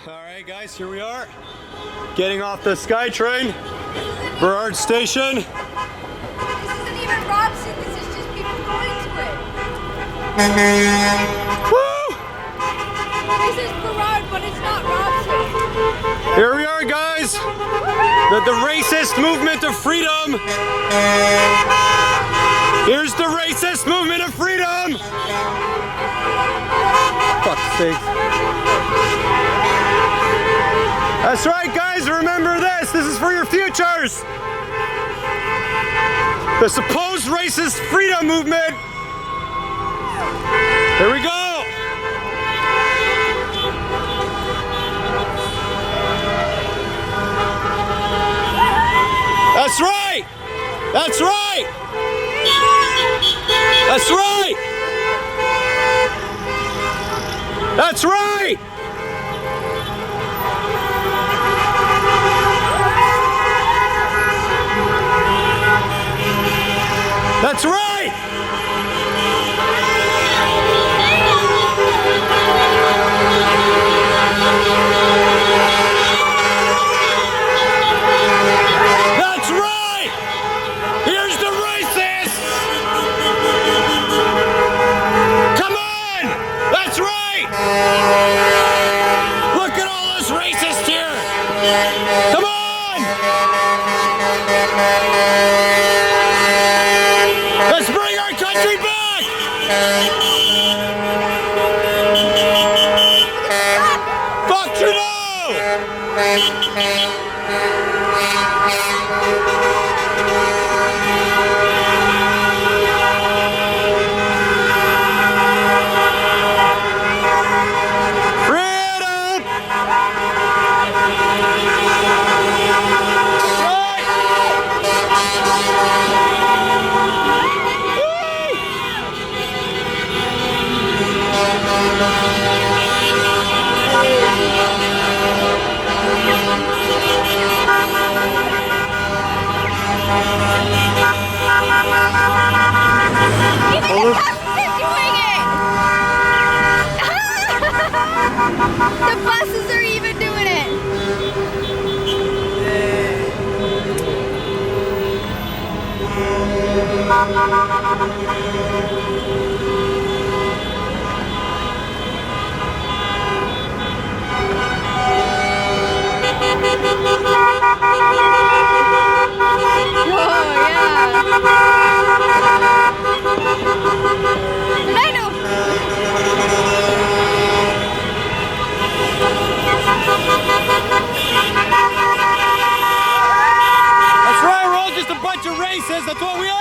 Alright guys, here we are. Getting off the SkyTrain. Burrard Station. This isn't even Robson, this is just people going to it. Woo! This is Burrard, but it's not Robson. Here we are guys. The racist movement of freedom. Here's the racist movement of freedom. Fuck's sake. That's right guys, remember this is for your futures. The supposed racist freedom movement. Here we go. That's right. That's right. That's right. That's right. That's right! That's right! Here's the racists! Come on! That's right! Look at all those racists here! Come on! Let's bring our country back! Fuck Trudeau! Freedom! Even the cops are doing it! The buses are even doing it! That's right, we're all just a bunch of racists, that's what we are!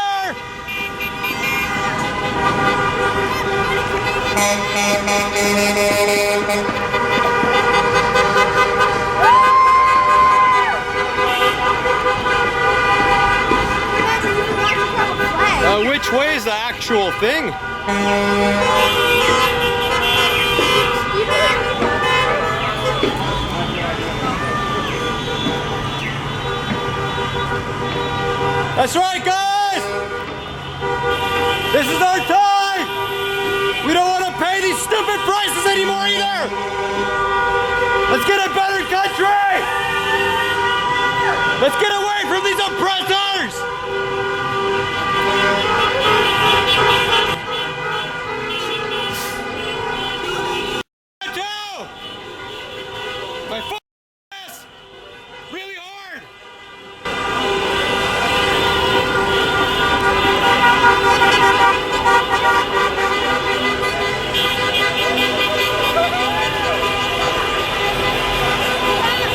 Which way is the actual thing? That's right, guys! This is our time! We don't want to pay these stupid prices anymore either! Let's get a better country! Let's get away from these oppressors! My ass! Really hard!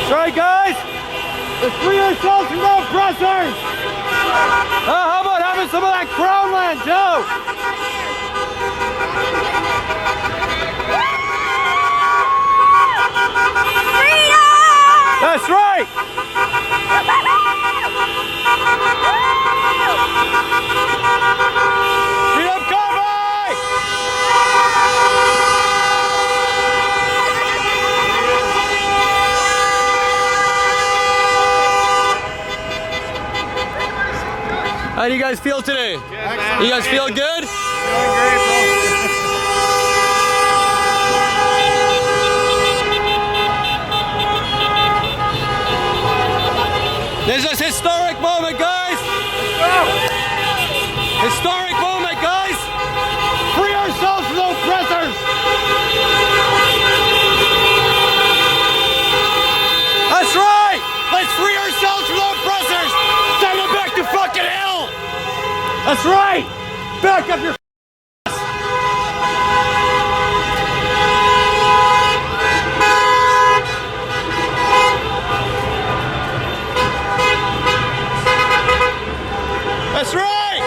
Sorry guys! Let's free ourselves from the oppressors! How about having some of that crown land too? That's right! Freedom Convoy! How do you guys feel today? You guys feel good? Feeling great, bro. This is historic moment, guys. Historic moment, guys. Free ourselves from the oppressors. That's right. Let's free ourselves from the oppressors. Send them back to fucking hell. That's right. Back up your That's right!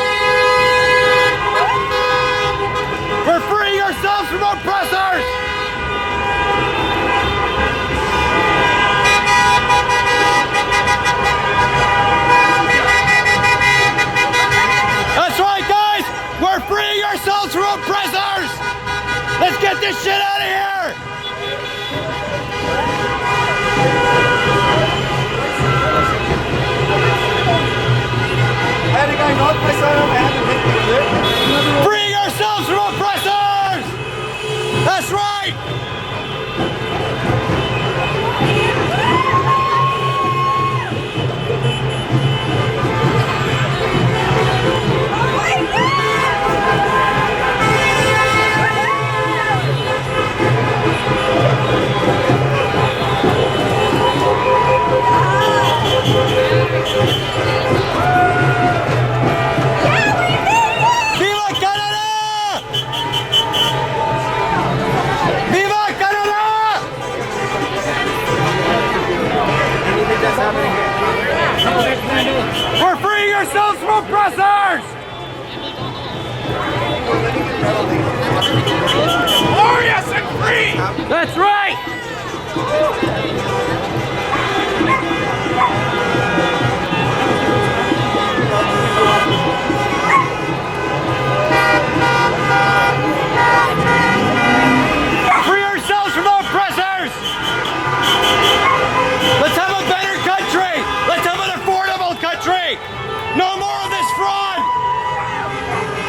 We're freeing ourselves from oppressors! That's right, guys! We're freeing ourselves from oppressors! Let's get this shit out of here! Freeing ourselves from oppressors! That's right! We're freeing ourselves from oppressors! Glorious and free! That's right! Free ourselves from the oppressors! Let's have a better country! Let's have an affordable country! No more of this fraud!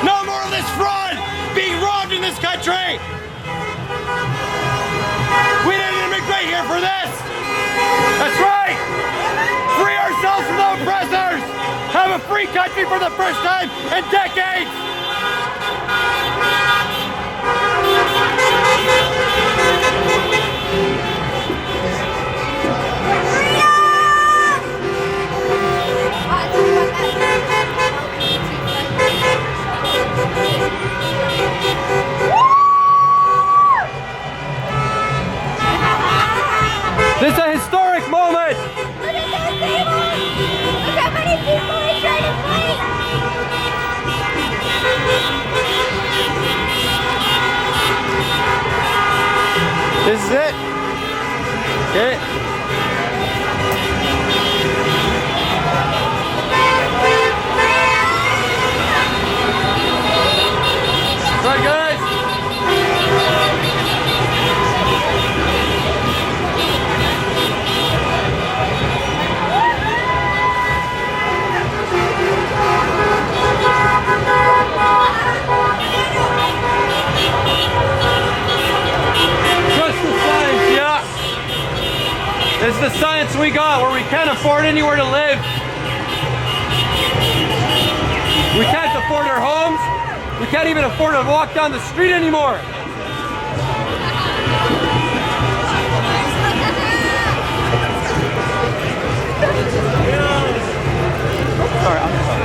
No more of this fraud being robbed in this country! We didn't immigrate here for this! That's right! Free ourselves from the oppressors! Have a free country for the first time in decades! This is a historic moment! Look at those people! Look how many people are trying to fight! This is it. Okay. Right, guys. Trust the science, yeah. This is the science we got where we can't afford anywhere to live. We can't afford our homes. We can't even afford to walk down the street anymore. Sorry, I'm sorry.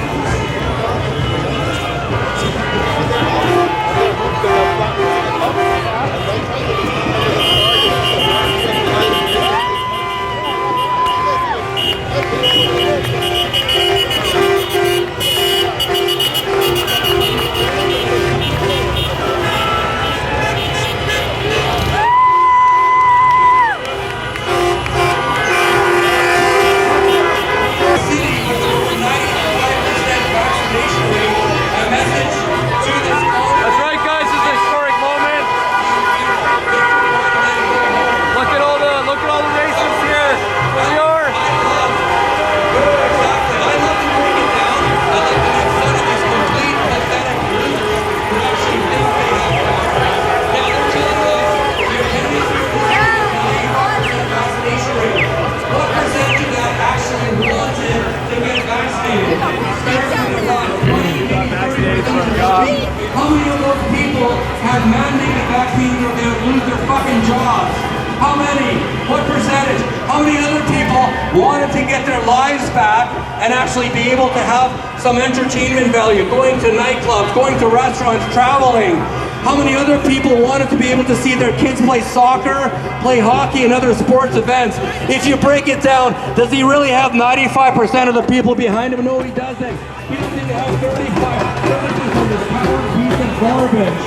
get their lives back and actually be able to have some entertainment value, going to nightclubs, going to restaurants, traveling. How many other people wanted to be able to see their kids play soccer, play hockey, and other sports events? If you break it down, does he really have 95% of the people behind him? No, he doesn't. He doesn't even have 35 senators on this power piece of garbage.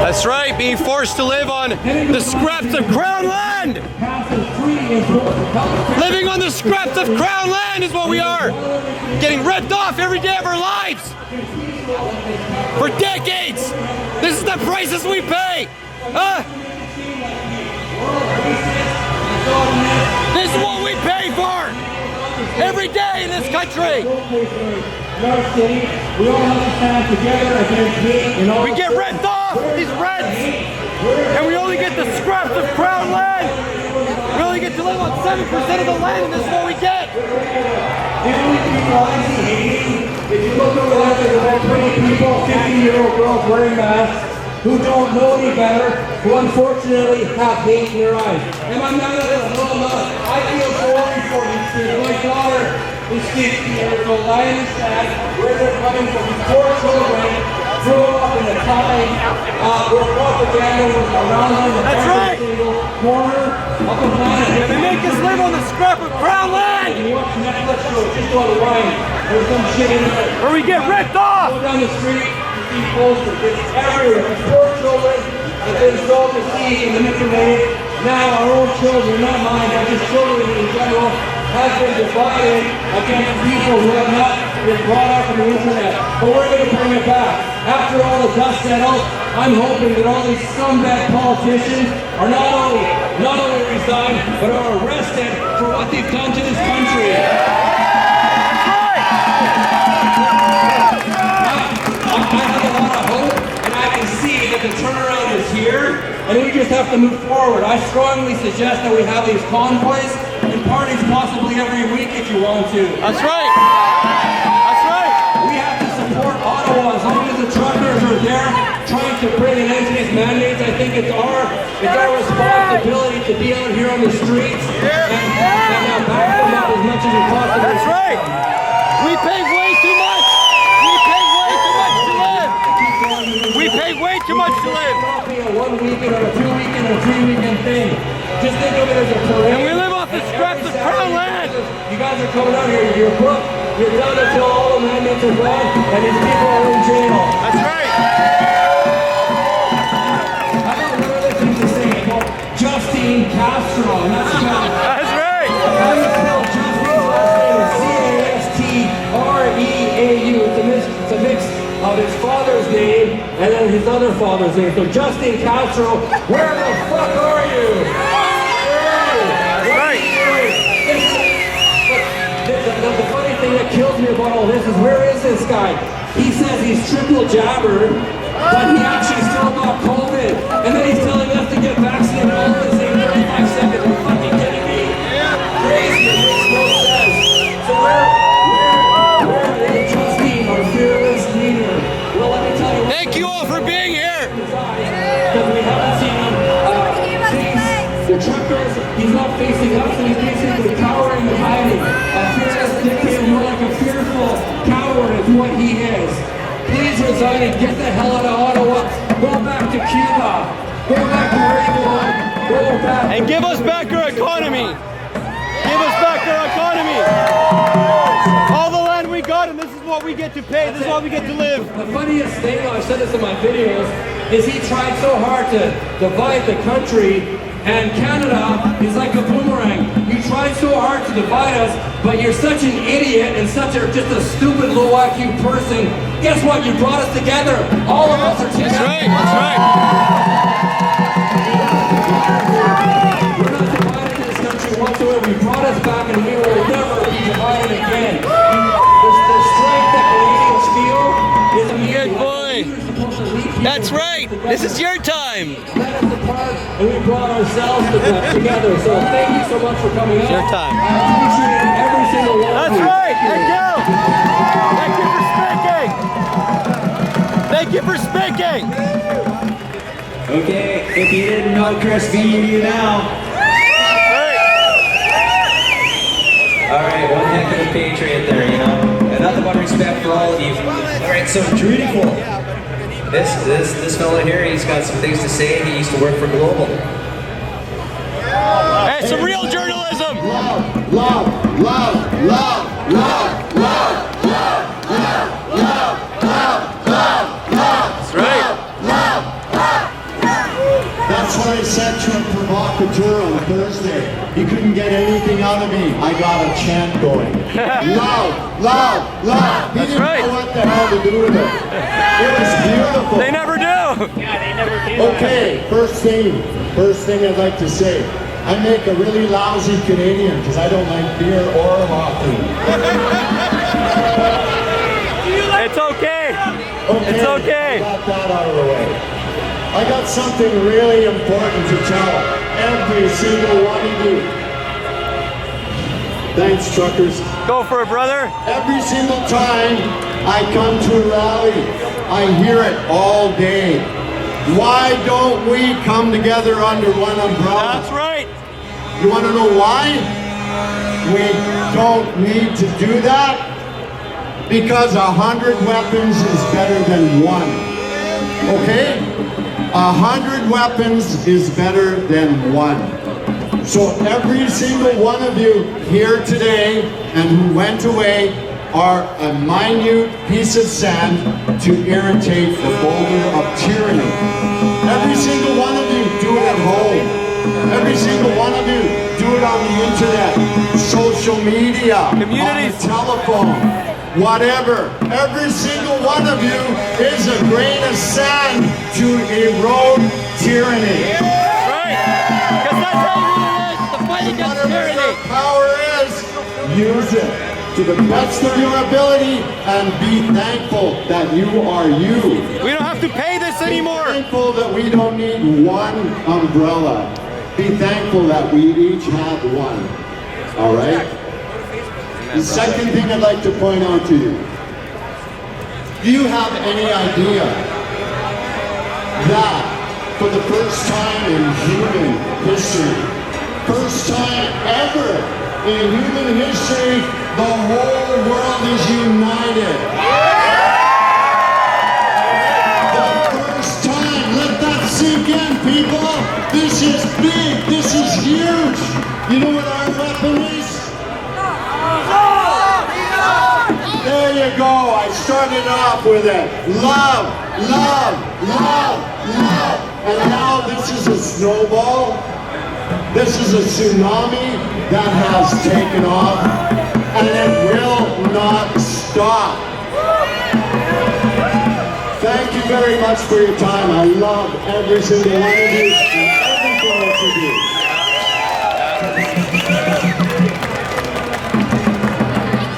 That's right, being forced to live on the scraps of Crown land! Living on the scraps of Crown land is what we are! Getting ripped off every day of our lives! For decades! This is the prices we pay! This is what we pay for! Every day in this country! We get ripped off! These rents, and we only get the scraps of Crown land. We only get to live on 7% of the land, and this is what we get. If you look over there, there's about 20 people, 50-year-old girls wearing masks, who don't know any better, who unfortunately have hate in their eyes. Am I mad at this? No, I'm not. I feel sorry for these kids. My daughter is 50 years old. I understand where they're coming from. These poor children grew up in a time where propaganda was around them. That's right. Single corner of the planet. They make us live on the scrap of Crown land. You watch Netflix shows just on the line. There's some shit in there. Or we get ripped off. Go down the street, you see posters. It's everywhere. These poor children have been so deceived and manipulated. Now our own children, not mine, but just children in general, have been divided against people who have not been brought up on the internet. But we're going to bring it back. After all the dust settles, I'm hoping that all these scumbag politicians are not only resigned, but are arrested for what they've done to this country. I have a lot of hope, and I can see that the turnaround is here, and we just have to move forward. I strongly suggest that we have these convoys and parties possibly every week if you want to. That's right. That's right. We have to support Ottawa as long as the truckers are there trying to bring an end to these mandates. I think it's our responsibility to be out here on the streets and back them up as much as we possibly can. That's right. We pay way too much. We pay way too much to live. We pay way too much to live. It's not be a 1 weekend or a 2 weekend or a 3 weekend thing. Just think of it as a parade. And we live off the scraps of Crown land. You guys are coming out here. You're booked. You're done until all the mandates are gone and these people are in jail. That's right. I have another thing to say about Justine Castro. And that's That's right. how you spell Justine's last name is C-A-S-T-R-E-A-U. It's a mix of his father's name and then his other father's name. So Justine Castro, where the fuck are you? The funny thing that kills me about all this is, where is this guy? He says he's triple jabbered, but he actually still got COVID. And then he's telling us to get vaccinated all in the same 35 seconds. Are you fucking kidding me? Crazy. It makes no sense. So where is Justine, our fearless leader? Well, let me tell you. Thank you all for being here. Because we haven't seen him face the truckers. He's not facing us, and he's basically cowering and hiding. A fearless dictator, more like a fearful coward is what he is. Please resign and get the hell out of Ottawa. Go back to Cuba. Go back to where you belong. Go back. And give us back our economy. Give us back our economy. All the land we got, and this is what we get to pay. This is what we get to live. The funniest thing, I've said this in my videos, is he tried so hard to divide the country, and Canada is like a boomerang. You tried so hard to divide us, but you're such an idiot and just a stupid low IQ person. Guess what? You brought us together. All of us are together. That's right. That's right. We're not divided in this country whatsoever. You brought us back, and we will never be divided again. The strength that Canadians feel is amazing. Good boy. That's right. This is your time. Let us apart, and we brought ourselves together. So thank you so much for coming out. Your time. I appreciate every single one of That's you. right. Thank you. Thank you for speaking. Okay, if you didn't know Chris, you do now. Right. All right, one heck of a patriot there, you know. And nothing but respect for all of you. All right, so beautiful. This fella here, he's got some things to say. He used to work for Global. Hey, some real journalism. Love, love, love, love, love, love, love, love, love, love, love, love. That's right. That's what I said to a provocateur on Thursday. He couldn't get anything out of me. I got a chant going. Love, love, love. He didn't right. know what the hell to do with it. It was beautiful. They never do. Okay, first thing I'd like to say. I make a really lousy Canadian because I don't like beer or hockey. It's okay. Okay, It's okay. I got that out of the way. I got something really important to tell every single one of you. Thanks, truckers. Go for it, brother. Every single time I come to a rally, I hear it all day. Why don't we come together under one umbrella? That's right. You want to know why? We don't need to do that because 100 weapons is better than one. Okay? 100 weapons is better than one. So every single one of you here today and who went away are a minute piece of sand to irritate the boulder of tyranny. Every single one of you do it at home. Every single one of you do it on the internet, social media, Communities. on the telephone, whatever. Every single one of you is a grain of sand to erode tyranny. Right. Because that's how it really is. The fight against Whatever your tyranny. power is, use it to the best of your ability and be thankful that you are you. We don't have to pay this anymore. Be thankful that we don't need one umbrella. Be thankful that we each have one. All right? The second thing I'd like to point out to you. Do you have any idea that for the first time in human history, first time ever in human history, the whole world is united? The first time. Let that sink in, people. This is big. This is huge. You know what our weapon is? There you go. I started off with it. Love, love, love, love. And now this is a snowball. This is a tsunami that has taken off. And it will not stop. Thank you very much for your time. I love every single one of you and everything that you do.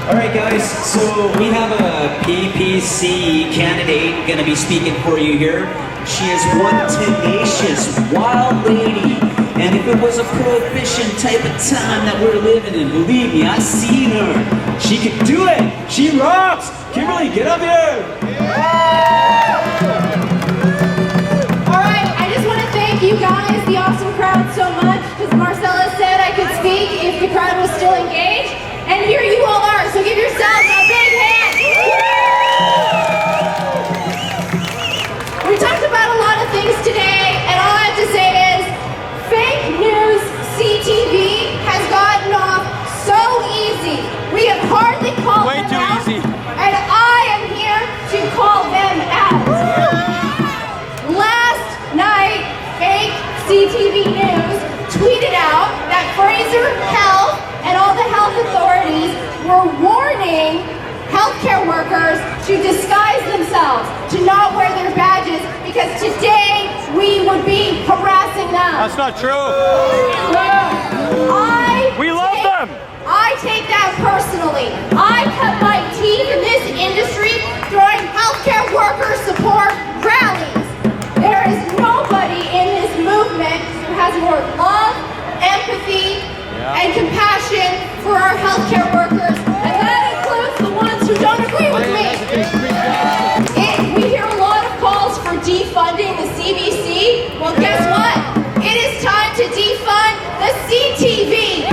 All right, guys, so we have a PPC candidate going to be speaking for you here. She is one tenacious, wild lady. And if it was a prohibition type of time that we're living in, believe me, I've seen her. She can do it. She rocks. Kimberly, get up here. All right, I just want to thank you guys, the awesome crowd, so much, because Marcella said I could speak if the crowd was still engaged, and here you all are, so give yourselves a big hand. We talked about a lot of things today, and all I have to say is, fake news CTV has gotten off so easy. We have hardly called Way them too out, easy. and I am here to call them out. Last night, fake CTV News tweeted out that Fraser Health and all the health authorities were warning healthcare workers to disguise themselves, to not wear their badges, because today we would be harassing them. That's not true. We love them. I take that personally. I cut my teeth in this industry throwing healthcare worker support rallies. There is nobody in this movement who has more love, empathy, and compassion for our healthcare workers, and that includes the ones who don't agree with me. We hear a lot of calls for defunding the CBC. Well, guess what? It is time to defund the CTV.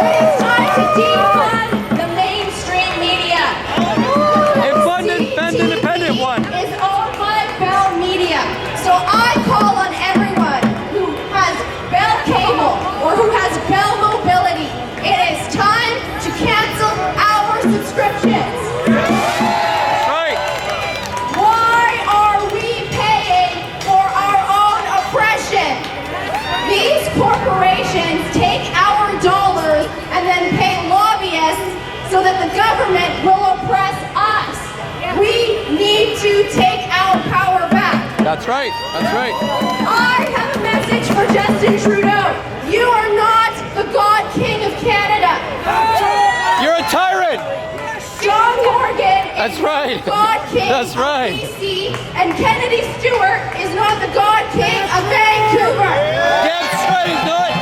It is That's right. That's right. I have a message for Justin Trudeau. You are not the God King of Canada. You're a tyrant. John Morgan That's is right. the God King That's right. of BC, and Kennedy Stewart is not the God King of Vancouver. Damn straight he's not.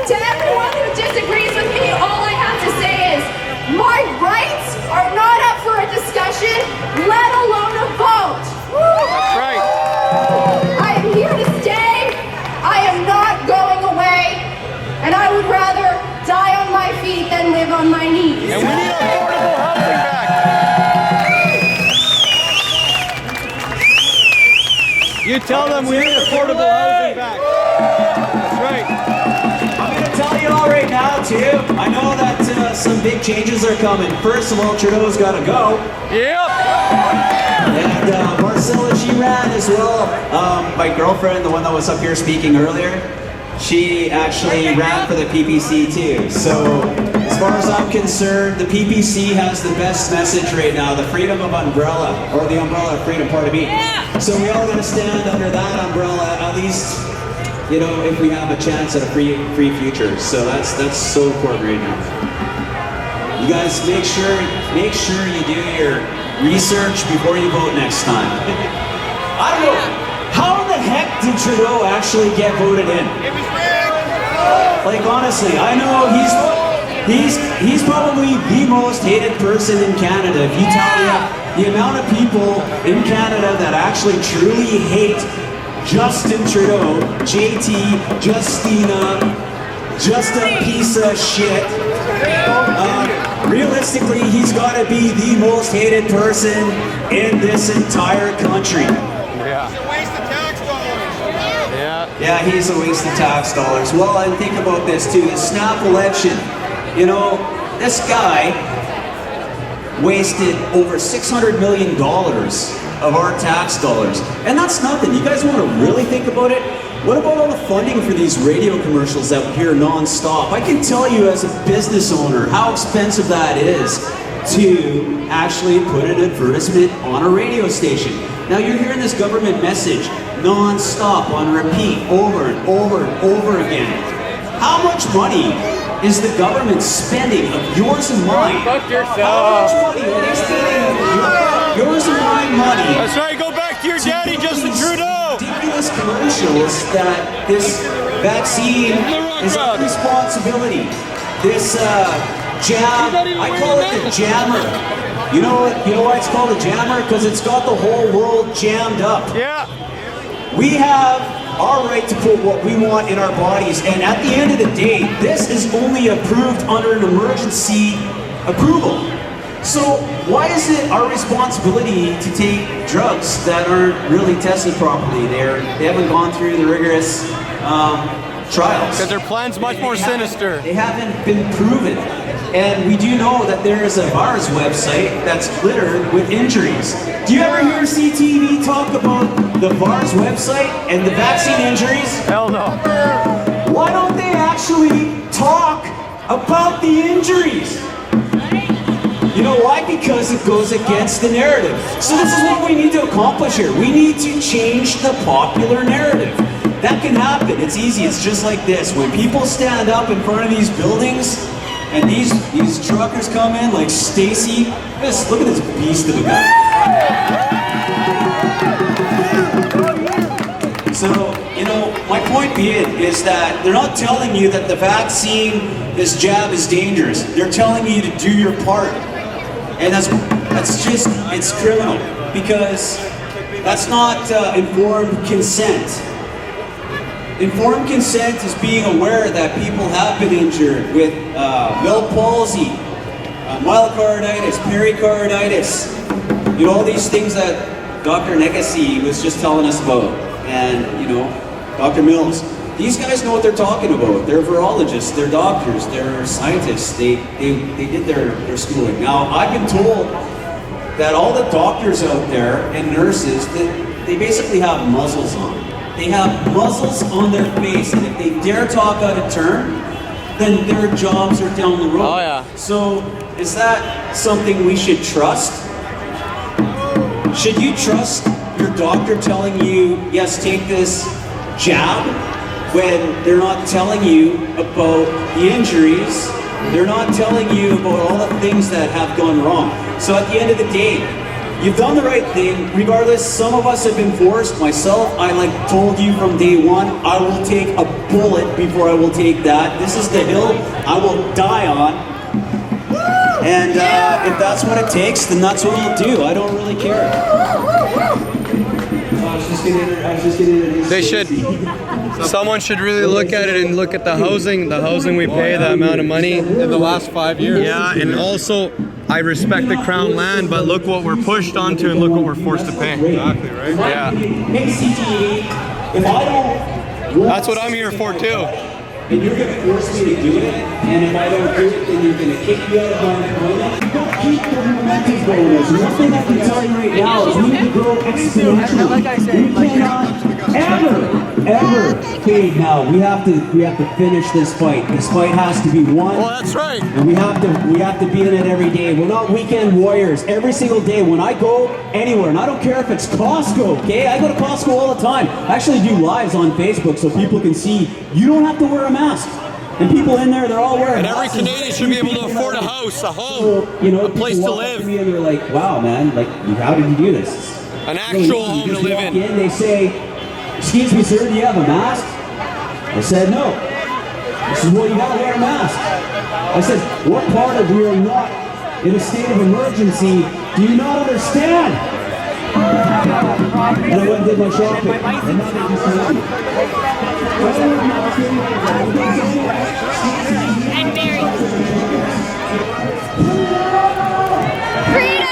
To everyone who disagrees with me, all I have to say is my rights are not up for a discussion, let alone a vote. That's right. I am here to stay. I am not going away, and I would rather die on my feet than live on my knees. And we need affordable housing back. You tell them we need affordable housing back. That's right. I'm going to tell you all right now, too. I know that some big changes are coming. First of all, Trudeau's got to go. Yep. And Marcella, she ran as well. My girlfriend, the one that was up here speaking earlier, she actually ran for the PPC too. So as far as I'm concerned, the PPC has the best message right now, the freedom of umbrella, or the umbrella of freedom, pardon me. So we all gotta stand under that umbrella, at least, you know, if we have a chance at a free future. So that's so important right now. You guys make sure you do your research before you vote next time. I don't know. How the heck did Trudeau actually get voted in? Like honestly, I know he's probably the most hated person in Canada. If you tell me the amount of people in Canada that actually truly hate Justin Trudeau, JT, Justina, just a piece of shit. Realistically, he's got to be the most hated person in this entire country. Yeah. Yeah, he's a waste of tax dollars. Well, and think about this too, the snap election. You know, this guy wasted over $600 million of our tax dollars. And that's nothing. You guys want to really think about it? What about all the funding for these radio commercials that we hear non-stop? I can tell you as a business owner how expensive that is to actually put an advertisement on a radio station. Now you're hearing this government message non-stop on repeat over and over and over again. How much money is the government spending of yours and mine? Fuck yourself. How much money are they spending of yours and mine money? That's right. Go back to your daddy, Justin Trudeau. Ridiculous commercials that this vaccine is our responsibility. This jam, I call it the jammer. You know why it's called a jammer? Because it's got the whole world jammed up. Yeah. We have our right to put what we want in our bodies, and at the end of the day, this is only approved under an emergency approval. So why is it our responsibility to take drugs that aren't really tested properly? They haven't gone through the rigorous trials. Because their plan's much more sinister. They haven't been proven. And we do know that there is a VARS website that's littered with injuries. Do you ever hear CTV talk about the VARS website and the vaccine injuries? Hell no. Why don't they actually talk about the injuries? You know why? Because it goes against the narrative. So this is what we need to accomplish here. We need to change the popular narrative. That can happen. It's easy. It's just like this. When people stand up in front of these buildings and these truckers come in like Stacy, look at this beast of a guy. So, you know, my point being is that they're not telling you that the vaccine, this jab is dangerous. They're telling you to do your part. And that's just, it's criminal because that's not informed consent. Informed consent is being aware that people have been injured with Bell palsy, myocarditis, pericarditis, you know, all these things that Dr. Negasi was just telling us about, and, you know, Dr. Mills. These guys know what they're talking about. They're virologists, they're doctors, they're scientists, they did their schooling. Now, I've been told that all the doctors out there and nurses, they basically have muzzles on. They have muzzles on their face, and if they dare talk out of turn, then their jobs are down the road. Oh, yeah. So, is that something we should trust? Should you trust your your doctor telling you, yes, take this jab, when they're not telling you about the injuries, they're not telling you about all the things that have gone wrong. So at the end of the day, you've done the right thing. Regardless, some of us have been forced. Myself, I told you from day one, I will take a bullet before I will take that. This is the hill I will die on. And if that's what it takes, then that's what we'll do. I don't really care. They should. Someone should really look at it and look at the housing we pay, the amount of money in the last 5 years. Yeah, and also I respect the Crown land, but look what we're pushed onto and look what we're forced to pay. Exactly, right? Yeah. That's what I'm here for too. And you're going to force me to do it, and if I don't do it, then you're going to kick me out of my employment. Don't keep the momentum going. There's nothing I can tell you right now is we need to grow exponentially. Like I said, we cannot ever fade now. We have to finish this fight. This fight has to be won. Well, that's right. And we have to be in it every day. We're not weekend warriors. Every single day when I go anywhere, and I don't care if it's Costco, okay? I go to Costco all the time. I actually do lives on Facebook so people can see you don't have to wear a mask. And people in there, they're all wearing masks. And every Canadian should be able to afford a house, a home, a place to live. Me and they're like, wow, man, how did you do this? An actual home to live in. They say, excuse me, sir, do you have a mask? I said, no. I said, well, you gotta wear a mask. I said, what part of we are not in a state of emergency do you not understand? And I went and did my shopping. And Mary. Freedom!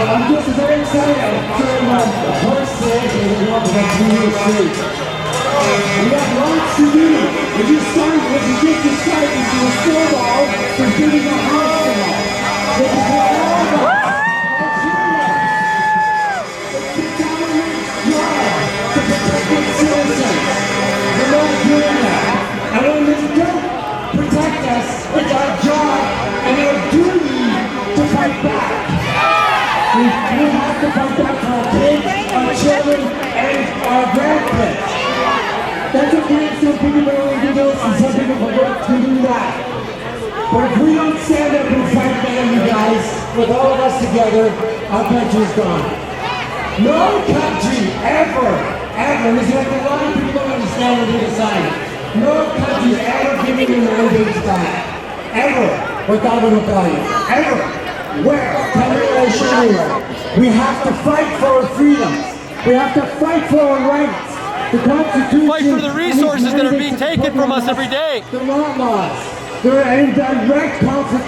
I'm just very excited. I'm turning on the horse leg and we're going to the we have lots to do. If you get to start into a snowball for getting a house tonight. This is what all of us. It's the government's job to protect its citizens. We're not doing that. And when they don't protect us, it's our job and our duty to fight back. We have to fight back for our kids, our children, and our grandkids. That's okay, some people don't want to do this and some people forget to do that. But if we don't stand up and fight back, you guys, with all of us together, our country's gone. No country ever, and this is what a lot of people don't understand what they decide. No country ever giving you mandates back. Ever. Without a rebellion. Ever. Where? Tell me where I show you. We have to fight for our freedoms. We have to fight for our rights. The Constitution. Fight for the resources that are being taken from us every day. The laws. They're in direct conflict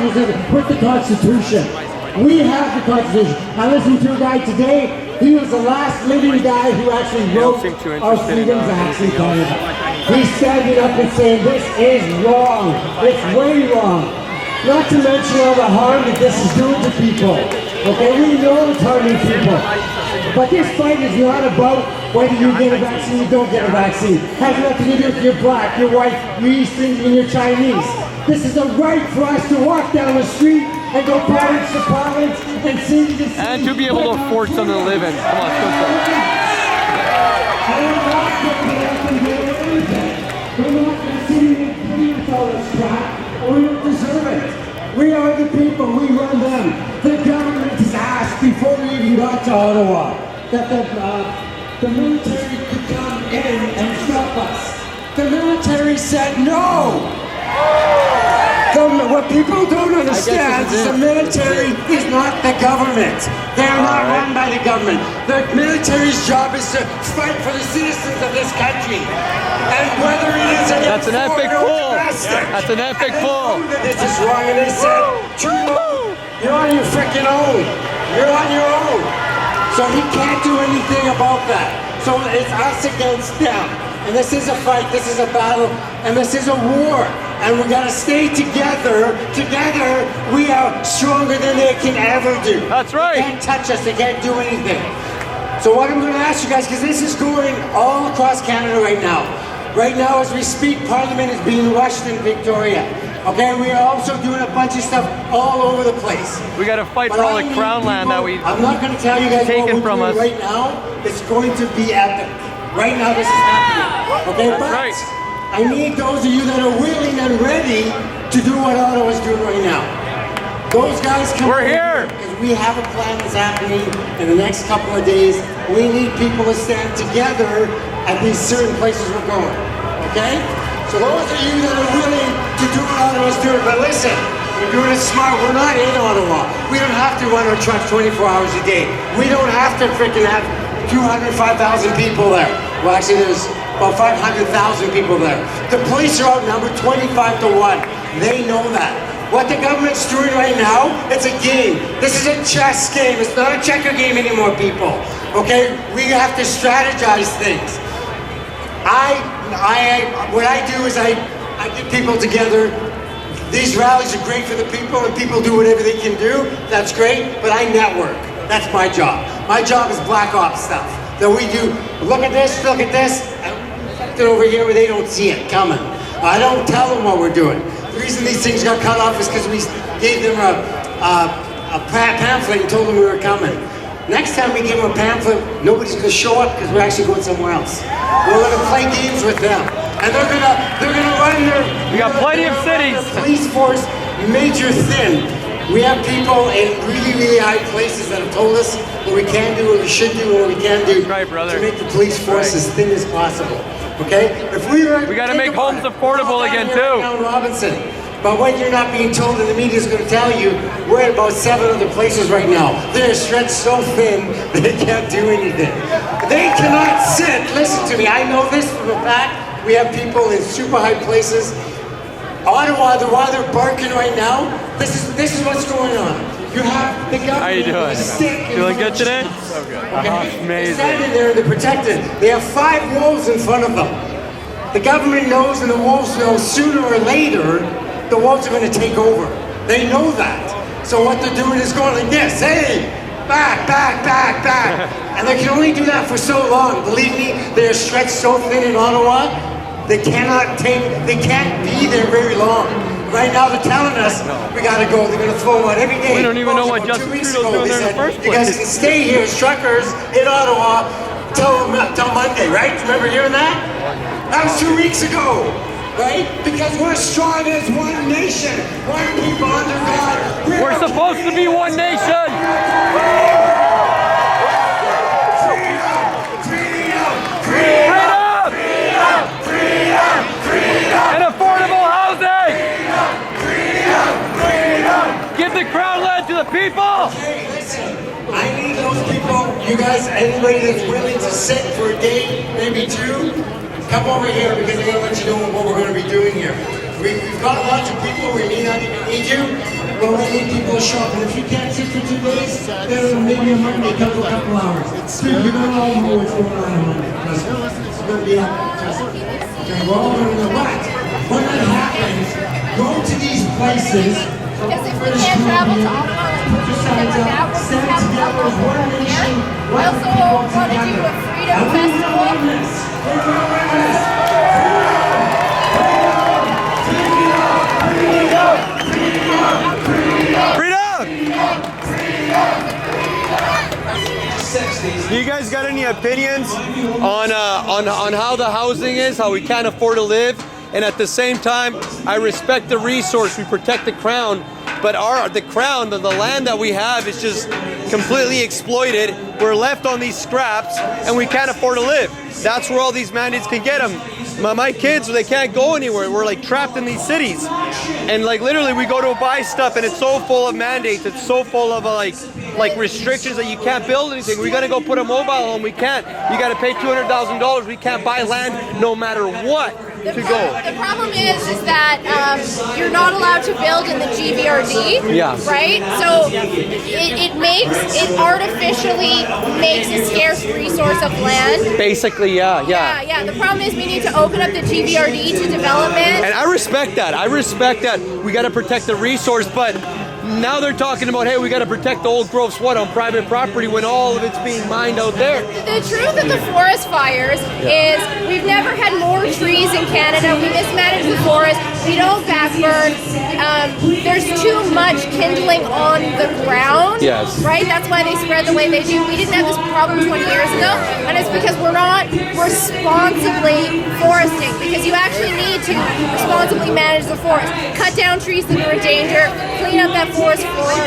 with the Constitution. We have the Constitution. I listened to a guy today. He was the last living guy who actually wrote our Freedoms Act in Canada. He's standing up and saying this is wrong. It's way wrong. Not to mention all the harm that this is doing to people. Okay, we know it's harming people. But this fight is not about whether you get a vaccine or you don't get a vaccine. It has nothing to do with your black, your white, your Eastern, and your Chinese. This is a right for us to walk down the street and go province to province and city to city. And to be able to afford something to live in. Come on, let's go. We're not sitting and paying for all this crap. We don't deserve it. We are the people. We run them. The government has asked before we even got to Ottawa that the military could come in and stop us. The military said no. What people don't understand is the military is not the government. They are not run by the government. The military's job is to fight for the citizens of this country. And whether it is That's an epic pull. That's an epic pull. This is wrong, and they said, Trudeau, you're on your freaking own. You're on your own. So he can't do anything about that. So it's us against them. And this is a fight, this is a battle, and this is a war. And we gotta stay together. Together, we are stronger than they can ever do. That's right. They can't touch us, they can't do anything. So what I'm gonna ask you guys, because this is going all across Canada right now. Right now, as we speak, Parliament is being rushed in Victoria. Okay, we are also doing a bunch of stuff all over the place. We got to fight But for all I the need crown land that we. I'm not going to tell you guys what taken we're from doing us. right now. It's going to be epic. Right now, this is happening. Okay, That's but right. I need those of you that are willing and ready to do what Ottawa's doing right now. Those guys come We're over here. because we have a plan that's happening in the next couple of days. We need people to stand together at these certain places we're going. Okay? So those of you that are willing to do what Ottawa's doing, but listen, we're doing it smart. We're not in Ottawa. We don't have to run our trucks 24 hours a day. We don't have to freaking have 205,000 people there. Well, actually, there's about 500,000 people there. The police are outnumbered 25 to 1. They know that. What the government's doing right now, it's a game. This is a chess game. It's not a checker game anymore, people. Okay? We have to strategize things. What I do is I get people together. These rallies are great for the people, and people do whatever they can do. That's great, but I network. That's my job. My job is black ops stuff. That we do, look at this, and over here where they don't see it coming. I don't tell them what we're doing. The reason these things got cut off is because we gave them a pamphlet and told them we were coming. Next time we give them a pamphlet, nobody's going to show up because we're actually going somewhere else. We're going to play games with them, and they're gonna run their. We got plenty of cities. The police force major thin. We have people in really high places that have told us what we can do, what we should do, what we can do Right, brother. to make the police force as thin as possible. Okay? If we We gotta make homes affordable again, too. Robinson. But what you're not being told, and the media is going to tell you, we're at about 7 other places right now. They're stretched so thin they can't do anything. They cannot sit. Listen to me. I know this from a fact. We have people in super high places. Ottawa, why they're barking right now. This is what's going on. You have the government. How you doing? with a stick in Feeling front good today? of you. So good. Okay? Amazing. They're standing there, they're protected. They have 5 wolves in front of them. The government knows, and the wolves know sooner or later, the wolves are going to take over. They know that. So what they're doing is going like this. Hey, back. And they can only do that for so long. Believe me, they are stretched so thin in Ottawa, they can't be there very long. Right now they're telling us we gotta go. They're gonna throw them out every day. We don't even know what About 2 Justin weeks Trudeau's ago, doing they there in the said, first you guys place." can stay here as truckers in Ottawa till Monday, right? Remember hearing that? That was 2 weeks ago, right? Because we're strong as one nation, one people under God. We're supposed to be one nation. And affordable housing! Give the crown land to the people! Hey, listen, I need those people, you guys, anybody that's willing to sit for a day, maybe 2, come over here because I'm going to let you know what we're going to be doing here. We've got lots of people, we may not even need you, but we need people to show up. And if you can't sit for 2 days, then maybe on Monday, come for a couple hours. Dude, you're going to all know what's going on Monday. It's going to be okay, we're all going to know what. When that happens, go to these places. Because if we can't travel to Ottawa like we're doing right now, we're going to have a level over here. I also want to do a freedom festival. Do you guys got any opinions on how the housing is, how we can't afford to live, and at the same time, I respect the resource, we protect the crown, but the crown, the land that we have is just completely exploited. We're left on these scraps, and we can't afford to live. That's where all these mandates can get them. My kids, they can't go anywhere. We're like trapped in these cities, and like literally, we go to buy stuff, and it's so full of mandates. It's so full of like restrictions that you can't build anything. We gotta go put a mobile home. We can't. You gotta pay $200,000. We can't buy land no matter what to go. The problem is that you're not allowed to build in the GVRD, Yeah. right? So it artificially makes a scarce resource of land. Basically, yeah. Yeah. The problem is we need to open up the GVRD to development. And I respect that. We got to protect the resource, but Now they're talking about, hey, we got to protect the old growth what on private property when all of it's being mined out there. The truth of the forest fires is we've never had more trees in Canada. We mismanage the forest. We don't backburn. There's too much kindling on the ground. Yes. Right? That's why they spread the way they do. We didn't have this problem 20 years ago, and it's because we're not responsibly foresting, because you actually need to responsibly manage the forest. Cut down trees that are in danger, clean up that forest floor,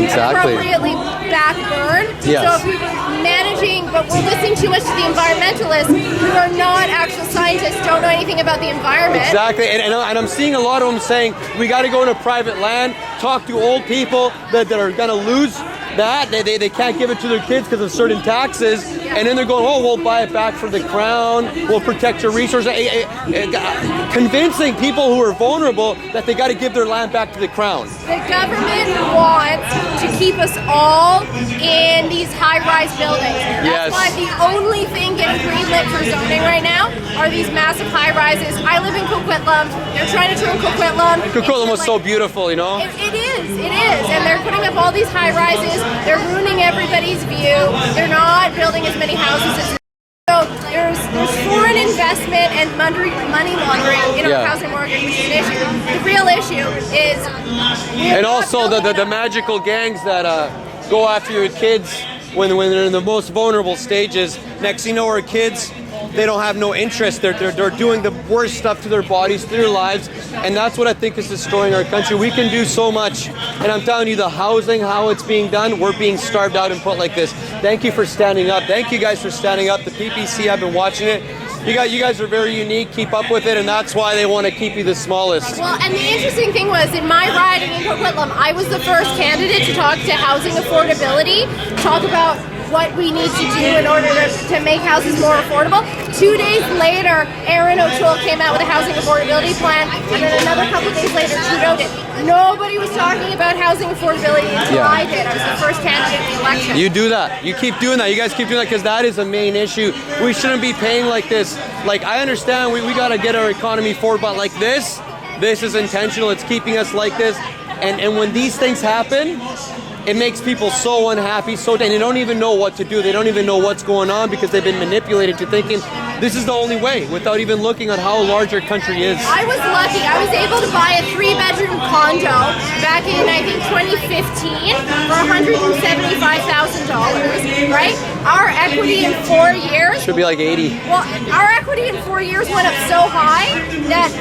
appropriately backburn. Yes. So if we were managing, but we're listening too much to the environmentalists who are not actual scientists, don't know anything about the environment. Exactly, and I'm seeing a lot of them saying we got to go into private land, talk to old people that are going to lose that. They can't give it to their kids because of certain taxes, and then they're going, oh, we'll buy it back for the crown, we'll protect your resources. Convincing people who are vulnerable that they got to give their land back to the crown. The government wants to keep us all in these high-rise buildings. That's why the only thing getting greenlit for zoning right now are these massive high-rises. I live in Coquitlam. They're trying to turn Coquitlam. Coquitlam was so beautiful, you know? It is. And they're putting up all these high-rises. They're ruining everybody's view. They're not building as many houses as so there's foreign investment and money laundering in our housing mortgage, which is an issue. The real issue is... And also the magical gangs that go after your kids when they're in the most vulnerable stages. Next thing you know, our kids, they don't have no interest. They're doing the worst stuff to their bodies, to their lives, and that's what I think is destroying our country. We can do so much, and I'm telling you, the housing, how it's being done, we're being starved out and put like this. Thank you for standing up. Thank you guys for standing up. The PPC, I've been watching it. You guys are very unique. Keep up with it, and that's why they want to keep you the smallest. Well, and the interesting thing was, in my riding in Coquitlam, I was the first candidate to talk to housing affordability, talk about what we need to do in order to make houses more affordable. 2 days later, Erin O'Toole came out with a housing affordability plan, and then another couple of days later, Trudeau did. Nobody was talking about housing affordability until I did. I was the first candidate in the election. You do that. You keep doing that. You guys keep doing that, because that is a main issue. We shouldn't be paying like this. Like, I understand we got to get our economy forward, but like this is intentional. It's keeping us like this. And when these things happen, it makes people so unhappy, and they don't even know what to do. They don't even know what's going on because they've been manipulated to thinking this is the only way, without even looking at how large our country is. I was lucky. I was able to buy a 3-bedroom condo back in, I think, 2015 for $175,000, right? Our equity in 4 years... Should be like 80. Well, our equity in 4 years went up so high that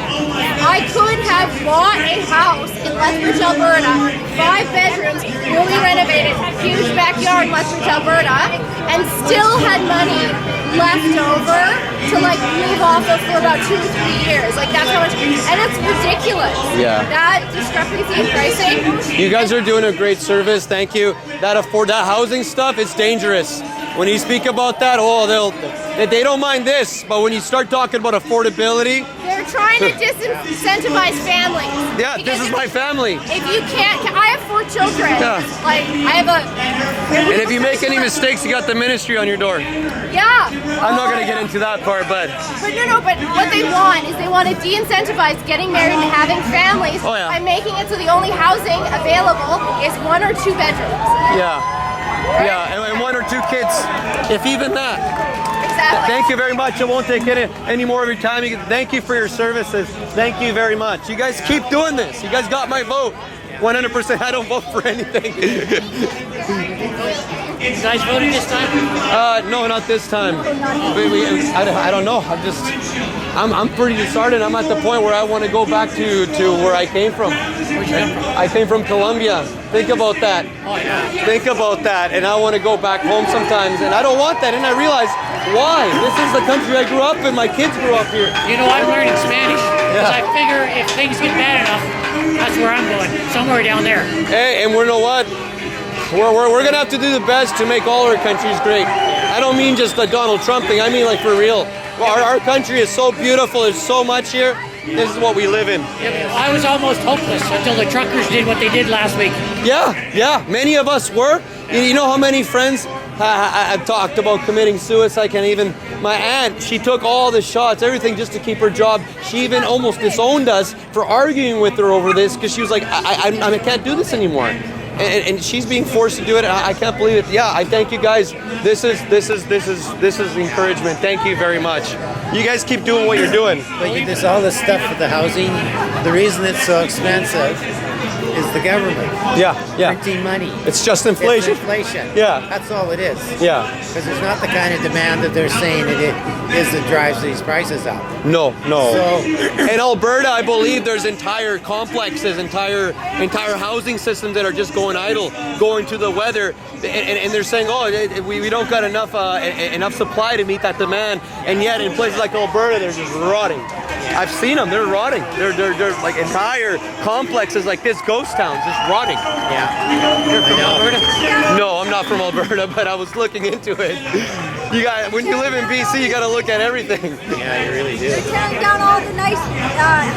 I could have bought a house in Lethbridge, Alberta, 5 bedrooms, newly renovated, huge backyard in Lethbridge, Alberta, and still had money left over to like live off of for about 2 to 3 years. Like, that's how much, and it's ridiculous. Yeah. That discrepancy in pricing. You guys are doing a great service. Thank you. That housing stuff is dangerous. When you speak about that, they don't mind this, but when you start talking about affordability, they're trying to disincentivize families. Yeah, this is my family. If you can't, I have 4 children. Yeah. Like, I have a. And if you make any mistakes, you got the ministry on your door. Yeah. I'm not gonna get into that part, but. But what they want is they want to de-incentivize getting married and having families by making it so the only housing available is 1 or 2 bedrooms. Yeah. Yeah, and 1 or 2 kids, if even that. Exactly. Thank you very much. I won't take any more of your time. Thank you for your services. Thank you very much. You guys keep doing this. You guys got my vote. 100%. I don't vote for anything. You guys voting this time? No, not this time. I don't know. I'm pretty disheartened. I'm at the point where I want to go back to where I came from. Where'd you come from? I came from Colombia. Think about that. Oh, yeah. Think about that. And I want to go back home sometimes. And I don't want that. And I realize, why? This is the country I grew up in. My kids grew up here. You know, I'm learning Spanish because I figure if things get bad enough, that's where I'm going. Somewhere down there. Hey, and you know what? We're going to have to do the best to make all our countries great. I don't mean just the Donald Trump thing. I mean like for real. Our country is so beautiful. There's so much here. This is what we live in. I was almost hopeless until the truckers did what they did last week. Yeah. Many of us were. You know how many friends I've talked about committing suicide. And even my aunt, she took all the shots, everything just to keep her job. She even almost disowned us for arguing with her over this because she was like, I can't do this anymore. And she's being forced to do it. I can't believe it. Yeah, I thank you guys. This is encouragement. Thank you very much. You guys keep doing what you're doing. But there's all this stuff with the housing. The reason it's so expensive is the government. Yeah. Printing money. It's just inflation. It's inflation. Yeah. That's all it is. Yeah. Because it's not the kind of demand that they're saying it is that drives these prices up. No. So, in Alberta, I believe there's entire complexes, entire housing systems that are just going idle, going to the weather, and they're saying, oh, we don't got enough supply to meet that demand, and yet in places like Alberta, they're just rotting. I've seen them; they're rotting. They're like entire complexes like this, ghost towns, just rotting. yeah. You're from Alberta? No, I'm not from Alberta, but I was looking into it. When you live in BC, you got to look at everything. Yeah, you really do. They're tearing down all the nice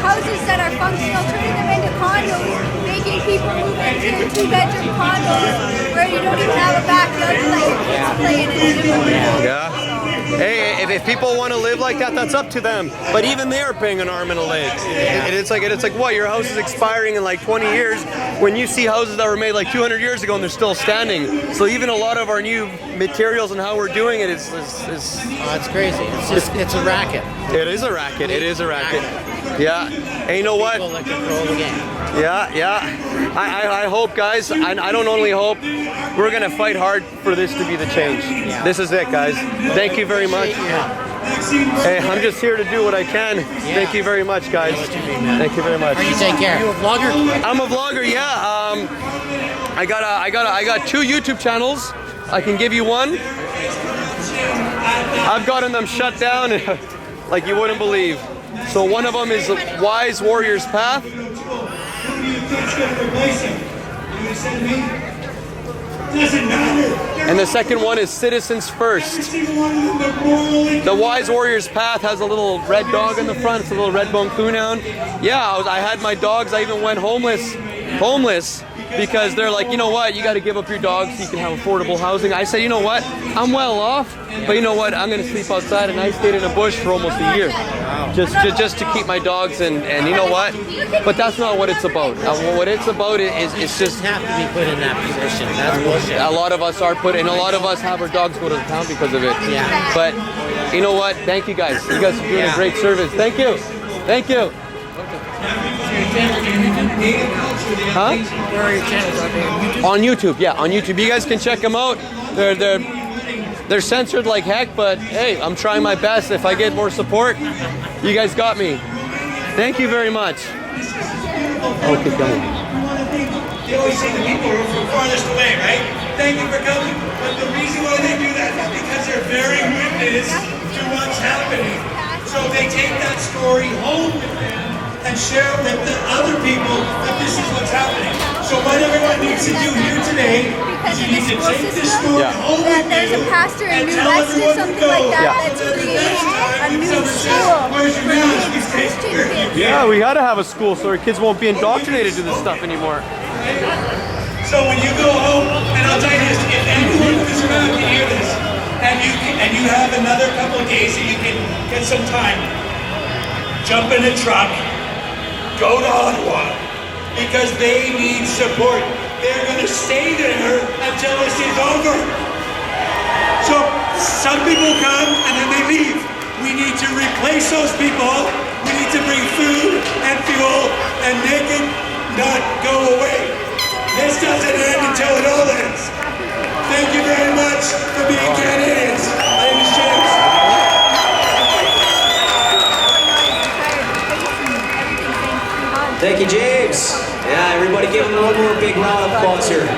houses that are functional, turning them into condos, making people move into two-bedroom condos where you don't even have a backyard to let your kids play in. Yeah. Hey, if people want to live like that, that's up to them. But even they are paying an arm and a leg. It's like what? Your house is expiring in like 20 years when you see houses that were made like 200 years ago and they're still standing. So even a lot of our new materials and how we're doing it is It's crazy. It's a racket. It is a racket. It is a racket. Yeah. And you know what? People that control the game. Yeah. I hope, guys. I don't only hope. We're gonna fight hard for this to be the change. Yeah. This is it, guys. Thank you very much. Hey, I'm just here to do what I can. Yeah. Thank you very much, guys. Thank you very much. You take care. You a vlogger? I'm a vlogger. Yeah. I got 2 YouTube channels. I can give you one. I've gotten them shut down like you wouldn't believe. So one of them is Wise Warrior's Path. And the second one is Citizens First. The Wise Warrior's Path has a little red dog in the front. It's a little red bone coonhound. Yeah, I had my dogs. I even went homeless because they're like, you know what? You got to give up your dogs so you can have affordable housing. I said, you know what? I'm well off, but you know what? I'm going to sleep outside, and I stayed in a bush for almost a year. Just to keep my dogs and you know what? But that's not what it's about. What it's about is just have to be put in that position. That's bullshit. a lot of us are put, and a lot of us have our dogs go to the town because of it. Yeah. But you know what? Thank you guys. You guys are doing a great service. Thank you. Thank you. Huh? Where are your channels? Are they on YouTube? On YouTube, yeah, on YouTube. You guys can check them out. They're censored like heck, but hey, I'm trying my best. If I get more support, you guys got me. Thank you very much. Okay, come on. They always say the people are from farthest away, right? Thank you for coming. But the reason why they do that is because they're bearing witness to what's happening. So they take that story home with them and share with the other people that this is what's happening. So what everyone needs to do here today is you need to take this story home with That there's a pastor in New West or something like that that's creating a new school for kids, Christian kids. Yeah, we gotta have a school so our kids won't be indoctrinated to this stuff anymore. So when you go home, and I'll tell you this, if anyone who's around can hear this, and you have another couple of days that you can get some time, jump in a truck, go to Ottawa, because they need support. They're going to stay there until this is over. So some people come and then they leave. We need to replace those people. We need to bring food and fuel and make it not go away. This doesn't end until it all ends. Thank you very much for being Canadians. My name is James. Thank you, James. Yeah, everybody give him one more big round of applause here. All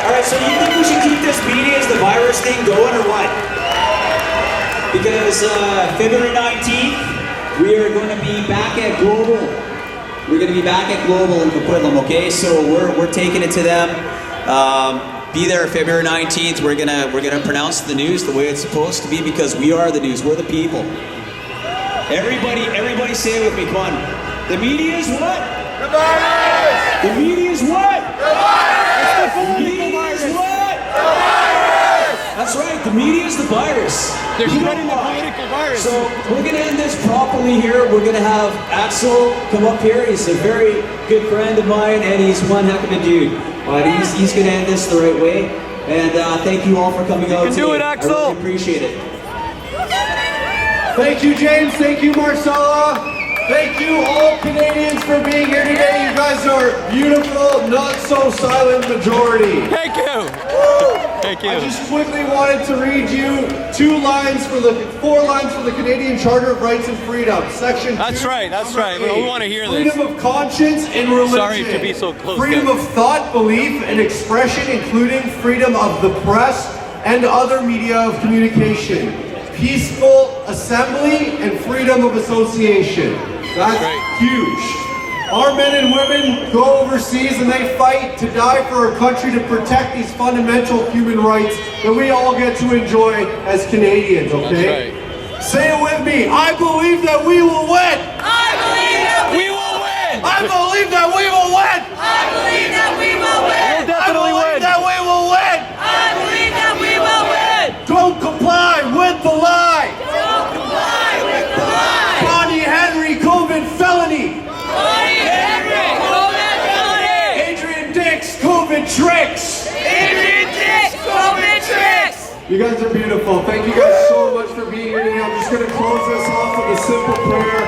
right, so you think we should keep this media as the virus thing going or what? Because February 19th, we are going to be back at Global. We're going to be back at Global in Coquitlam, okay? So we're taking it to them. Be there February 19th. We're gonna pronounce the news the way it's supposed to be because we are the news. We're the people. Everybody say it with me. Come on. The media is what? The virus! The media is what? The virus! The media is what? The virus! media is the virus. They're You spreading know the why. political virus. So we're going to end this properly here. We're going to have Axel come up here. He's a very good friend of mine, and he's one heck of a dude. But he's going to end this the right way. And thank you all for coming out can do today. it, Axel. I really appreciate it. Thank you, James. Thank you, Marcella. Thank you, all Canadians, for being here today. You guys are beautiful, not so silent majority. Thank you. Thank you. I just quickly wanted to read you 4 lines for the Canadian Charter of Rights and Freedom, Section 2. That's right. number We 8. want to hear this. Freedom of conscience and religion. Sorry to be so close, Freedom guys. of thought, belief, and expression, including freedom of the press and other media of communication. Peaceful assembly and freedom of association. That's right. huge. Our men and women go overseas and they fight to die for our country to protect these fundamental human rights that we all get to enjoy as Canadians, okay? That's right. Say it with me. I believe that we will win. I believe that we will win. I believe that we will win. I believe that we will win. We'll definitely I believe win. that we will win. I believe that we will win. Don't comply with the lie. Don't comply with the lie. Bonnie Henry, COVID felony. Bonnie Henry, COVID felony. Adrian Dix, COVID tricks. Adrian Dix, COVID tricks. You guys are beautiful. Thank you guys so much for being here today. I'm just going to close this off with a simple prayer.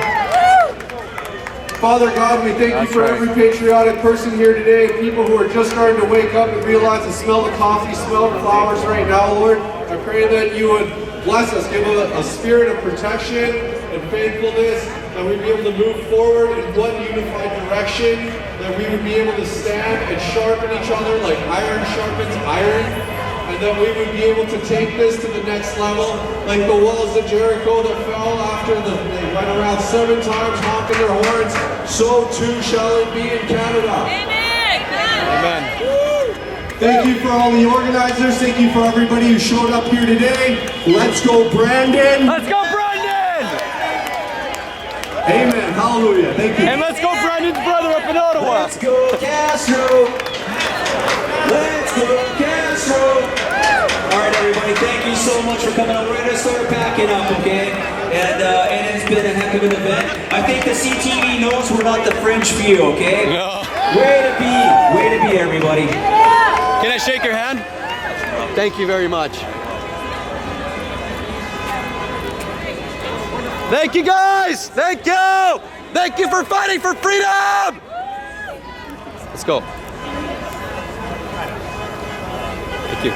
Father God, we thank you for every patriotic person here today, people who are just starting to wake up and realize and smell the coffee, smell the flowers right now, Lord. I pray that you would bless us, give us a spirit of protection and faithfulness, that we'd be able to move forward in one unified direction, that we would be able to stand and sharpen each other like iron sharpens iron. And that we would be able to take this to the next level, like the walls of Jericho that fell after they went around 7 times honking their horns, so too shall it be in Canada. Amen. Amen. Thank you for all the organizers, thank you for everybody who showed up here today. Let's go, Brandon. Let's go, Brandon. Amen, hallelujah, thank you. And let's go, Brandon's brother up in Ottawa. Let's go, Castro. Let's go, Castro. All right, everybody, thank you so much for coming out. We're going to start packing up, okay? And it's been a heck of an event. I think the CTV knows we're not the fringe few, okay? No. Way to be, everybody. Can I shake your hand? Thank you very much. Thank you, guys. Thank you. Thank you for fighting for freedom. Let's go. Thank you.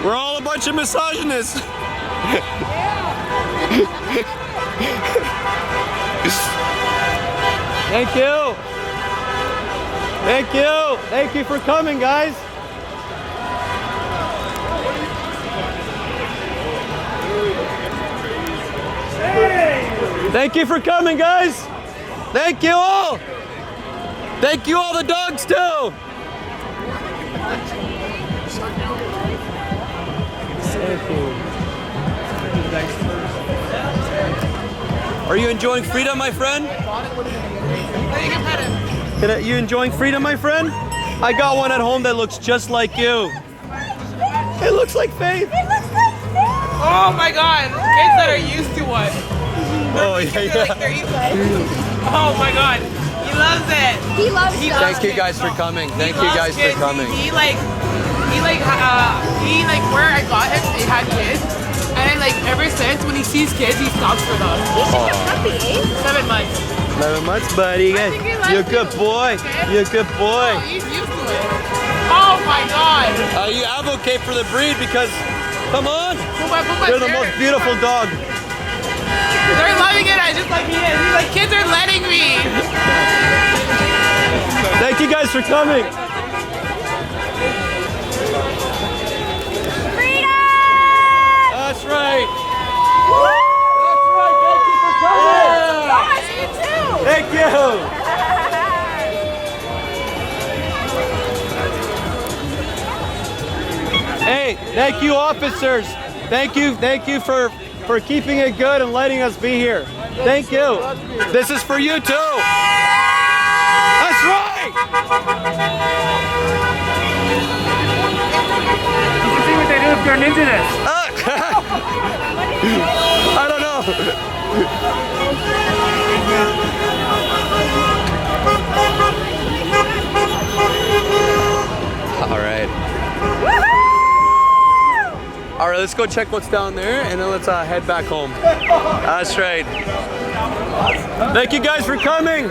We're all a bunch of misogynists. Thank you. Thank you. Thank you for coming, guys. Thank you for coming, guys. Thank you all. Thank you all the dogs too. Are you enjoying freedom, my friend? You enjoying freedom, my friend? I got one at home that looks just like you. It looks like Faith. Oh my god, kids that are used to what? Oh yeah. Oh my god, he loves it. He loves it. Thank you guys for coming. Thank you guys for coming. He where I got him, they had kids. And then like ever since when he sees kids, he stops for them. He's a puppy, eh? 7 months. 11 months, buddy. I think he likes You're a good it. boy. You're a good boy. Oh, he's used to it. Oh my god. You advocate for the breed because, come on, Put my you're the shirt. most beautiful dog. They're loving it, I just like he is. He's like, kids are letting me. Thank you guys for coming. That's right. That's right. Thank you for coming. Thank you. Hey, thank you, officers. Thank you for keeping it good and letting us be here. Thank you. This is for you too. That's right. You can see what they do if you're into this. I don't know. All right. All right, let's go check what's down there, and then let's head back home. That's right. Thank you guys for coming.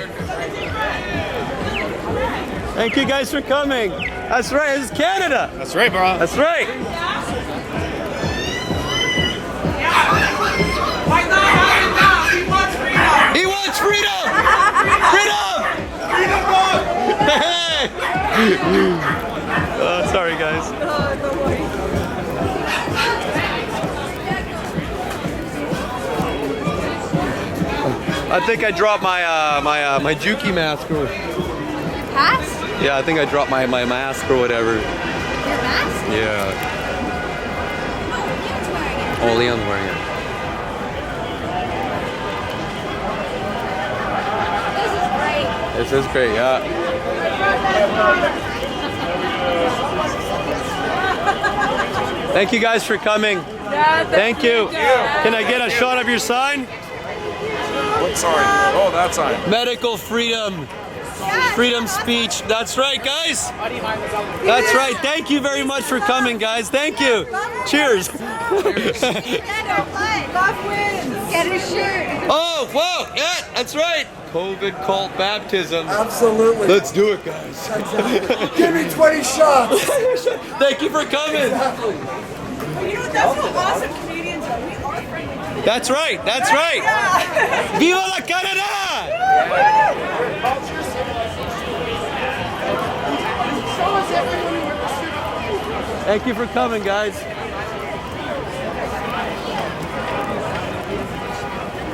Thank you guys for coming. That's right, this is Canada. That's right, bro. That's right. He wants freedom! Freedom! Hey! Sorry, guys. I think I dropped my Juki mask. Pass? Yeah, I think I dropped my mask or whatever. Your mask? Yeah. Oh, Leon's wearing Oh, Leon's wearing it. it. This is great. This is great, yeah. Thank you guys for coming. Yeah, Thank you. Can I get a shot of your sign? What sign? Oh, that sign. Medical freedom. Freedom speech. That's right, guys. That's right. Thank you very much for coming, guys. Thank you. Cheers. Love wins. Get a shirt. Oh, whoa. Yeah, that's right. COVID cult baptism. Absolutely. Let's do it, guys. Give me 20 shots. Thank you for coming. Exactly. You know, that's what awesome Canadians are. We are friendly. That's right. That's right. Viva la Canada! Thank you for coming, guys.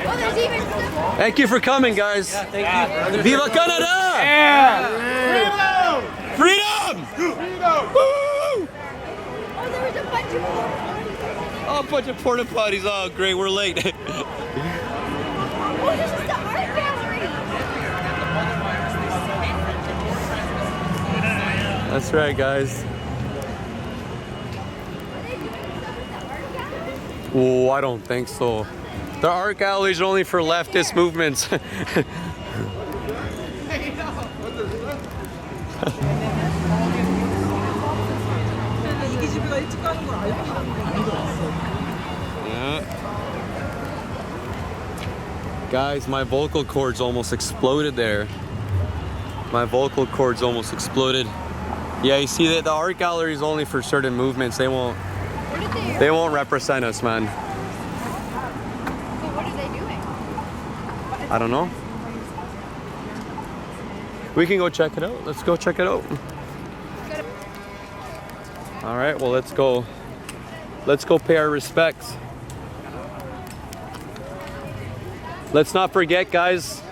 Oh, there's even Thank you for coming, guys. Thank you. Viva Canada! Yeah. Freedom! Freedom! Woo! Oh, there was a bunch of more. Oh, a bunch of porta potties. Oh, great. We're late. Oh, this is the art gallery. That's right, guys. Oh, I don't think so. The art galleries are only for leftist movements. Yeah. Guys, my vocal cords almost exploded there. My vocal cords almost exploded. Yeah, you see that the art gallery is only for certain movements. They won't represent us, man. So what are they doing? I don't know. We can go check it out. Let's go check it out. All right, well, let's go pay our respects. Let's not forget, guys,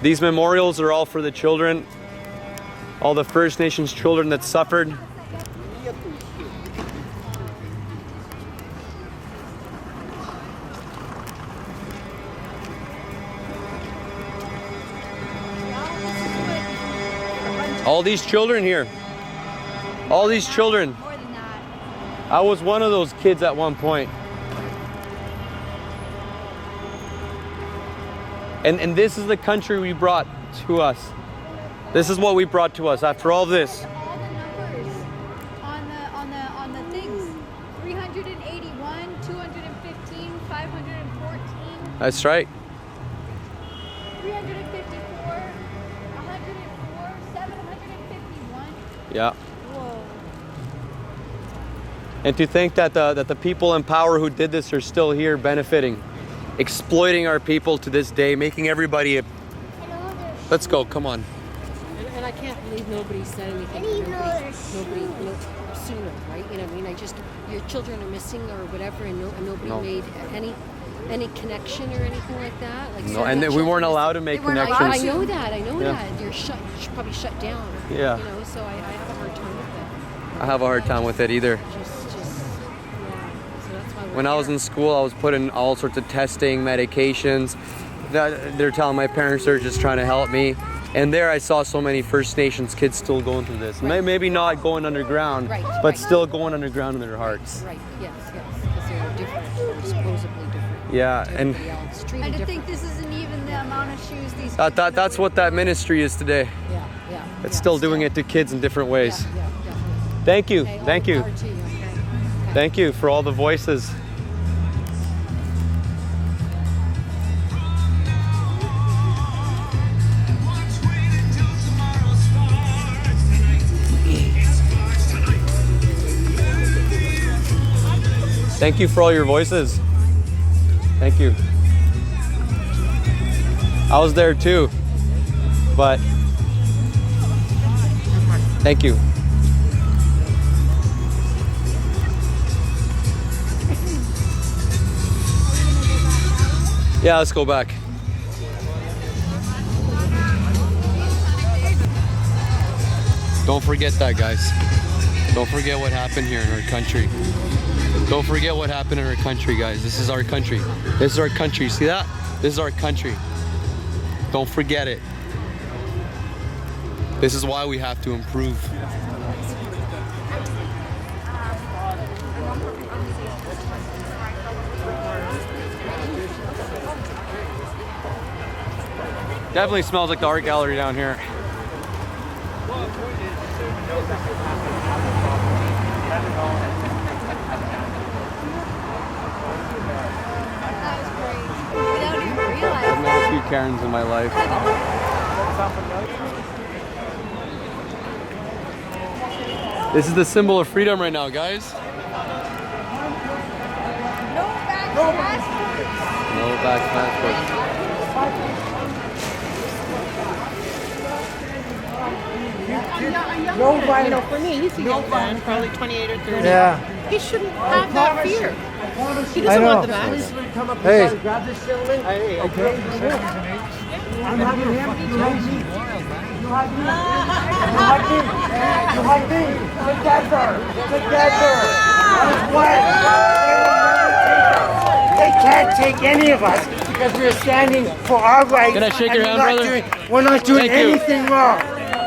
these memorials are all for the children, all the First Nations children that suffered. All these children here. All these children. More than that. I was one of those kids at one point. And this is the country we brought to us. This is what we brought to us after all this. All the numbers on the things. 381, 215, 514. That's right. 354, 104, 751. Yeah. Whoa. And to think that the people in power who did this are still here benefiting, exploiting our people to this day, making everybody. Let's go. Come on. And I can't believe nobody said anything. Nobody looked sooner, right? You know what I mean? Your children are missing or whatever, and nobody made any connection or anything like that. Like No, and we weren't allowed to make connections. I know that. You're probably shut down. Yeah. You know, so I have a hard time with that. I have a hard time with it either. So that's why When I was in school, I was put in all sorts of testing, medications. They're telling my parents they're just trying to help me. And there I saw so many First Nations kids still going through this. Maybe not going underground, but still going underground in their hearts. Right, yes, because they're different, or supposedly different. Yeah, and to think this isn't even the amount of shoes these that's what that ministry is today. Yeah. It's still doing it to kids in different ways. Yeah. Thank you, Okay, thank you. all the power to you, okay? Thank you for all the voices. Thank you for all your voices. Thank you. I was there too, but thank you. Yeah, let's go back. Don't forget that, guys. Don't forget what happened here in our country. Don't forget what happened in our country, guys. This is our country. This is our country. See that? This is our country. Don't forget it. This is why we have to improve. Definitely smells like the art gallery down here. I've met a few cairns in my life. This is the symbol of freedom right now, guys. No back passports. No violence. For me, he's a young man, probably 28 or 30. Yeah. He shouldn't have that fear. He I doesn't know. want the mask. Hey. Grab this gentleman. Okay. I'm hugging him. You hug me. You hug me. You hug me. You hug me. Together. They can't take any of us because we're standing for our rights. Can I shake your hand, brother? We're not doing Thank you. anything wrong.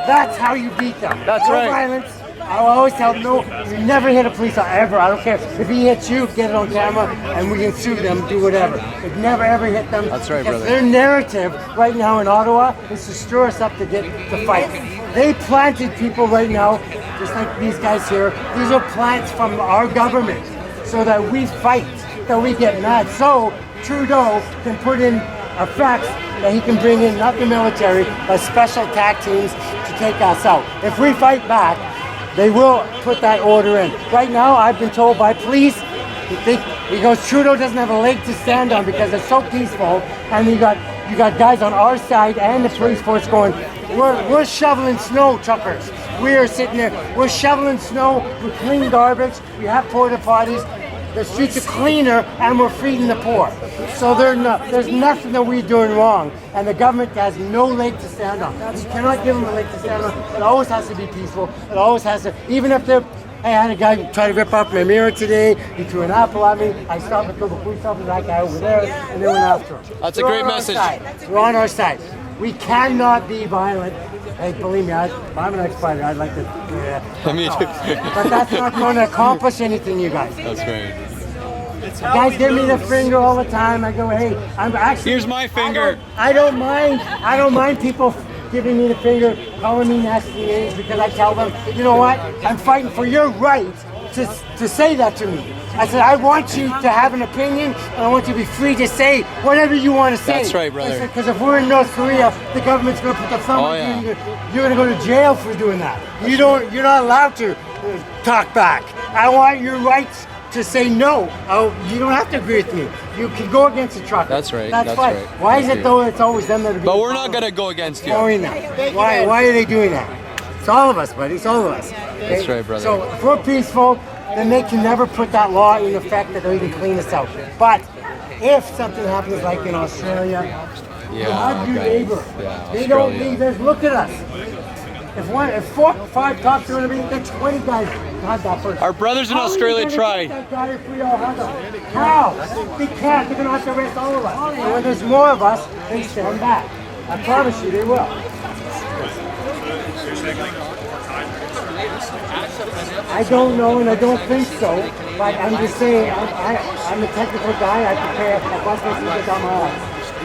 That's how you beat them. That's no right. Violence. I always tell them, no, you never hit a police officer ever. I don't care. If he hits you, get it on camera, and we can sue them, do whatever. But never ever hit them. That's right, because brother. their narrative right now in Ottawa is to stir us up to get to fight. They planted people right now, just like these guys here. These are plants from our government, so that we fight, that we get mad. So Trudeau can put in effects that he can bring in, not the military, but special attack teams to take us out. If we fight back, they will put that order in. Right now, I've been told by police, he goes, Trudeau doesn't have a leg to stand on because it's so peaceful, and you got guys on our side and the police force going, we're shoveling snow, truckers. We are sitting there, we're shoveling snow, we clean garbage, we have porta potties, the streets are cleaner, and we're feeding the poor. So there's nothing that we're doing wrong, and the government has no leg to stand on. You cannot give them a leg to stand on. It always has to be peaceful. It always has to, even if they're, hey, I had a guy try to rip off my mirror today. He threw an apple at me. I stopped and told the police officer, that guy over there, and they went after him. That's a great message. We're on our side. We cannot be violent. Hey, believe me, I'm an ex-fighter. I'd like to. Me too. But that's not going to accomplish anything, you guys. That's right. Guys give me the finger all the time. I go, hey, I'm actually. Here's my finger. I don't mind people giving me the finger, calling me nasty names, because I tell them, you know what? I'm fighting for your right to say that to me. I said, I want you to have an opinion, and I want you to be free to say whatever you want to say. That's right, brother. Because if we're in North Korea, the government's going to put the thumb on you. You're going to go to jail for doing that. You're not allowed to talk back. I want your rights to say no. You don't have to agree with me. You can go against the truck. That's right. That's fine. right. Why is it though it's always them that are being But we're not gonna go against you. Why are they doing that? It's all of us, buddy. It's all of us. That's right, brother. So if we're peaceful, then they can never put that law in effect that they can clean us out. But if something happens like in Australia, you hug your neighbor. Yeah, They don't Australia. need this. Look at us. if 4 or 5 cops are going to be, then 20 guys had that person. Our brothers in How are you Australia gonna tried. get that guy if we all have them? How? They can't. They're going to have to arrest all of us. And when there's more of us, they stand back. I promise you they will. I don't know and I don't think so, but I'm just saying, I'm a technical guy, I prepare a bunch of things on my own.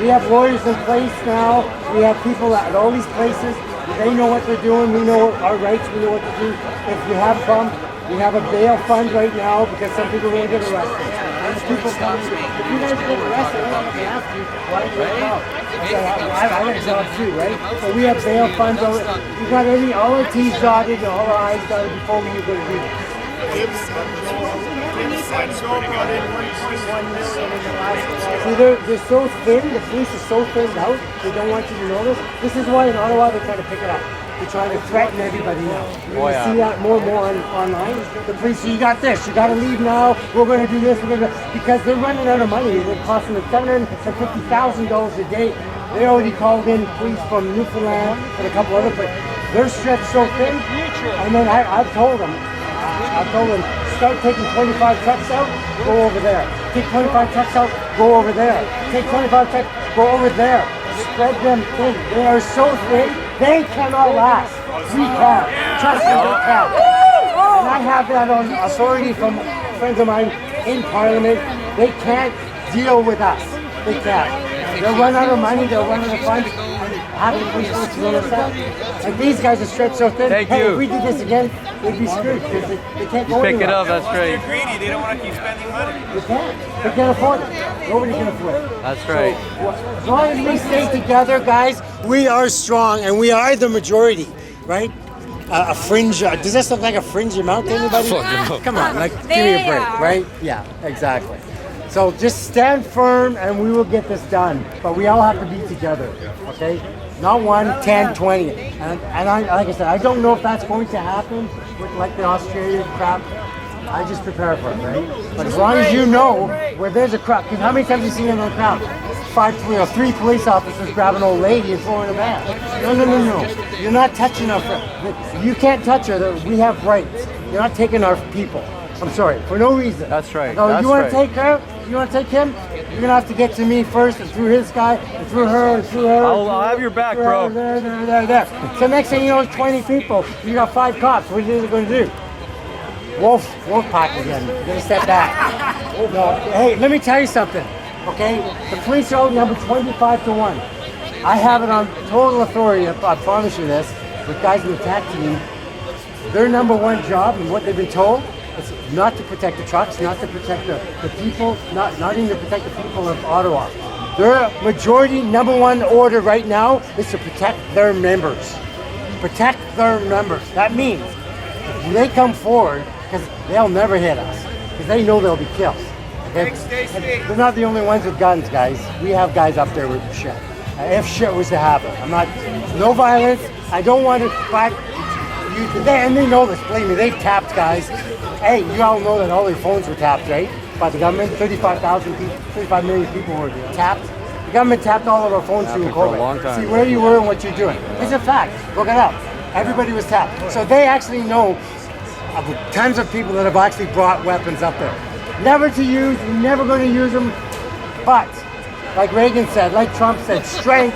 We have lawyers in place now, we have people at all these places, they know what they're doing, we know our rights, we know what to do. If you have problems, we have a bail fund right now because some people will get arrested. And people come, if you guys get arrested, I'm not going to ask you, why do you get out? I got a job too, right? So we have bail funds. We got all our T's dotted and all our I's dotted before we were going to do this. See, they're so thin, the police are so thinned out, they don't want you to know this. This is why in Ottawa they're trying to pick it up. They're trying to threaten everybody now. You're going to see that more and more online. The police say, you got this, you got to leave now, we're going to do this, we're going to... Because they're running out of money. They're costing them $750,000 a day. They already called in police from Newfoundland and a couple other places. They're stretched so thin. And then I've told them, start taking 25 trucks out, go over there. Take 25 trucks out, go over there. Take 25 trucks, go over there. Spread them thin. They are so thin, they cannot last. We can. Trust me, they can. And I have that on authority from friends of mine in Parliament. They can't deal with us. They can't. They'll run out of money, they'll run out of funds. Having police forces on us out. And these guys are stretched so thin. Thank hey, you. if we did this again, we'd be screwed because they can't go Pick anywhere. it up, that's great. They're greedy. They don't want to keep spending money. They can't. They can't afford it. Nobody can afford it. That's right. So, as long as we stay together, guys, we are strong and we are the majority, right? A fringe, does this look like a fringe amount to anybody? Come on, like, give me a break, right? Yeah, exactly. So just stand firm and we will get this done. But we all have to be together, okay? Not 1, 10, 20. And I, like I said, I don't know if that's going to happen with like the Australian crap. I just prepare for it, right? But as long as you know where there's a crowd, because how many times have you seen in a crowd? 3 police officers grab an old lady and throw her in a van. No. You're not touching our friend. You can't touch her. We have rights. You're not taking our people. I'm sorry, for no reason. That's right. So That's you want to right. take her? You want to take him? You're gonna have to get to me first, and through his guy, and through her, and through her. I'll have your back, bro. There. So next thing you know, it's 20 people. You got 5 cops. What are you going to do? Wolf pack again. You're gonna step back. No. Hey, let me tell you something. Okay, the police are outnumbered 25-1. I have it on total authority. I promise you this. With guys in the attack team, their number one job and what they've been told is not to protect the trucks, not to protect the people, not even to protect the people of Ottawa. Their majority number one order right now is to protect their members. Protect their members. That means if they come forward, because they'll never hit us, because they know they'll be killed. Okay? They're not the only ones with guns, guys. We have guys up there with shit. If shit was to happen, no violence. I don't want to, but and they know this. Believe me, they've tapped guys. Hey, you all know that all their phones were tapped, right? By the government. 35 million people were tapped. The government tapped all of our phones through for a COVID. long time. See where you were and what you're doing. It's a fact. Look it up. Everybody was tapped. So they actually know of tons of people that have actually brought weapons up there. Never to use, you're never going to use them, but like Reagan said, like Trump said, strength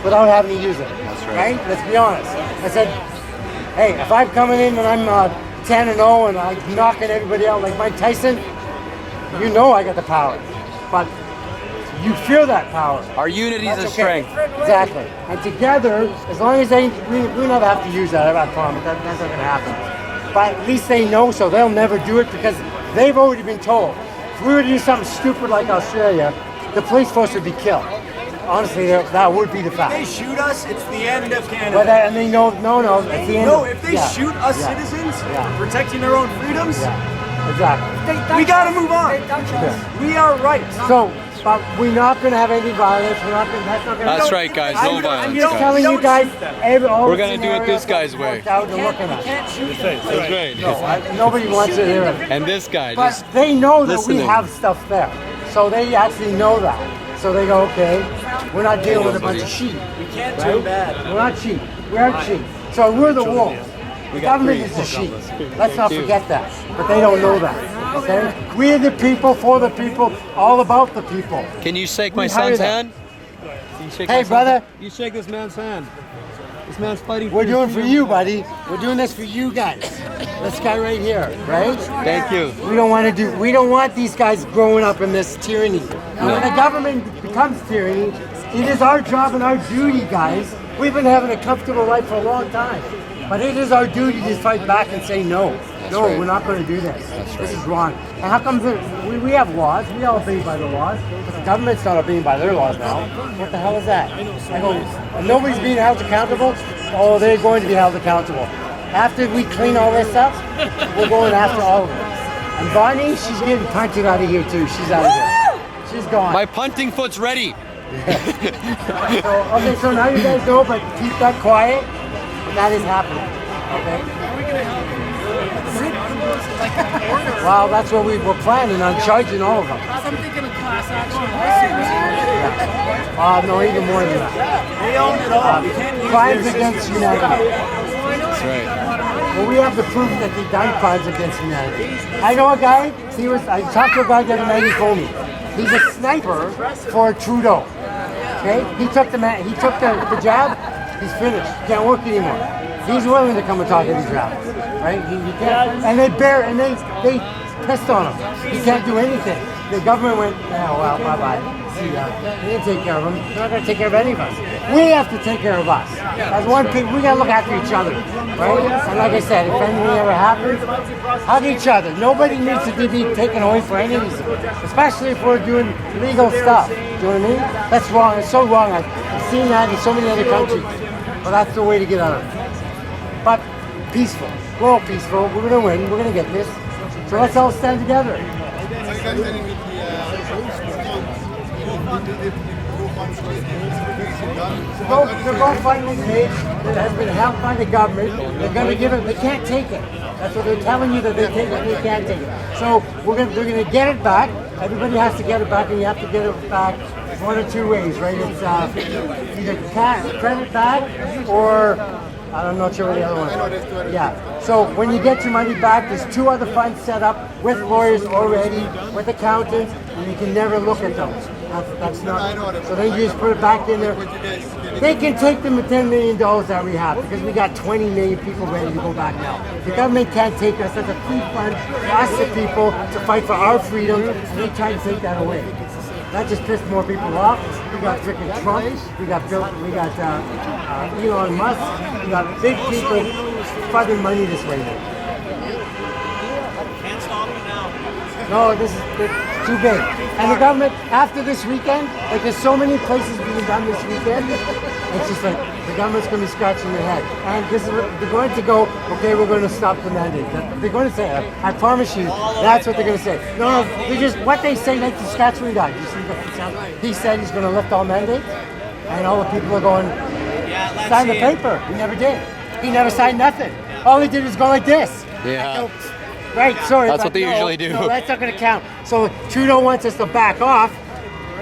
without having to use it. That's right. Let's be honest. I said, hey, if I'm coming in and I'm 10-0 and I'm knocking everybody out like Mike Tyson, you know I got the power. But you feel that power. Our unity is a That's strength. Exactly. And together, as long as we never have to use that, I promise, that's not going to happen. But at least they know, so they'll never do it because they've already been told. If we were to do something stupid like Australia, the police force would be killed. Honestly, that would be the fact. If they shoot us, it's the end of Canada. But and they know, no, it's the end. No, if they shoot us citizens protecting their own freedoms, exactly. We gotta move on. We are right. So, but we're not going to have any violence. We're not going. That's not going to. That's right, guys. No violence. I'm just telling you guys. We're gonna do it this guy's way. That's right. Nobody wants to hear it. And this guy But just they know that listening. we have stuff there, so they actually know that. So they go, okay, we're not dealing with a bunch of sheep. We can't right? do bad. We're not sheep. We aren't sheep. So we're the wolves. The government is the sheep. Let's not forget that. But they don't know that. Okay? We're the people, for the people, all about the people. Can you shake We my hire son's them. hand? Can you shake Hey, my son's brother. hand? You shake this man's hand. This man's fighting. We're doing for you, buddy. We're doing this for you guys. This guy right here, right? Thank you. We don't want these guys growing up in this tyranny. When the government becomes tyranny, it is our job and our duty, guys. We've been having a comfortable life for a long time. But it is our duty to fight back and say no. No, right. we're not going to do this. This is wrong. And how come we have laws? We all obey by the laws. But the government's not obeying by their laws now. What the hell is that? I go, and nobody's being held accountable? Oh, they're going to be held accountable. After we clean all this up, we're going after all of it. And Bonnie, she's getting punted out of here too. She's out of here. She's gone. My punting foot's ready. So now you guys know, but keep that quiet. That is happening. Okay? Well, that's what we were planning on, charging all of them. I'm thinking of class action. No, even more than that. They own it all. You can't use Crimes their against system. humanity. That's right. Well, we have the proof that they've done crimes against humanity. I know a guy, I talked to a guy the other night, he told me, he's a sniper for Trudeau. Okay? He took the jab, he's finished. He can't work anymore. He's willing to come and talk to these rabbits. Right? He can't, and they pissed on him. He can't do anything. The government went, oh, well, bye-bye. See ya. They didn't take care of him. They're not going to take care of any of us. We have to take care of us. As one people, we got to look after each other. Right? And like I said, if anything ever happens, hug each other. Nobody needs to be taken away for any reason. Especially if we're doing legal stuff. Do you know what I mean? That's wrong. It's so wrong. I've seen that in so many other countries. But that's the way to get out of it. But peaceful. We're all peaceful. We're going to win. We're going to get this. So let's all stand together. The GoFundMe page that has been helped by the government, they're going to give it. They can't take it. That's what they're telling you, that they take it. They can't take it. So they're going to get it back. Everybody has to get it back, and you have to get it back one or two ways, right? It's either credit back or I'm not sure what the other one is. Yeah. So when you get your money back, there's two other funds set up with lawyers already, with accountants, and you can never look at those. That's not. So then you just put it back in there. They can take them the $10 million that we have because we got 20 million people ready to go back now. The government can't take us. That's a free fund for us, the people, to fight for our freedom, and they try to take that away. That just pissed more people off. We got freaking Trump. We got Elon Musk. We got big people funding money this way now. Can't stop it now. No, it's too big. And the government, after this weekend, like there's so many places being done this weekend, it's just like the government's going to be scratching their head. And this is what they're going to go, okay, we're going to stop the mandate. They're going to say, I promise you, that's what they're going to say. No, they just, what they say makes the scratch when he died. You see what he said he's going to lift all mandates, and all the people are going, sign the paper. He never did. He never signed nothing. All he did was go like this. Yeah. Right, sorry. That's what they usually do. No, that's not going to count. So Trudeau wants us to back off.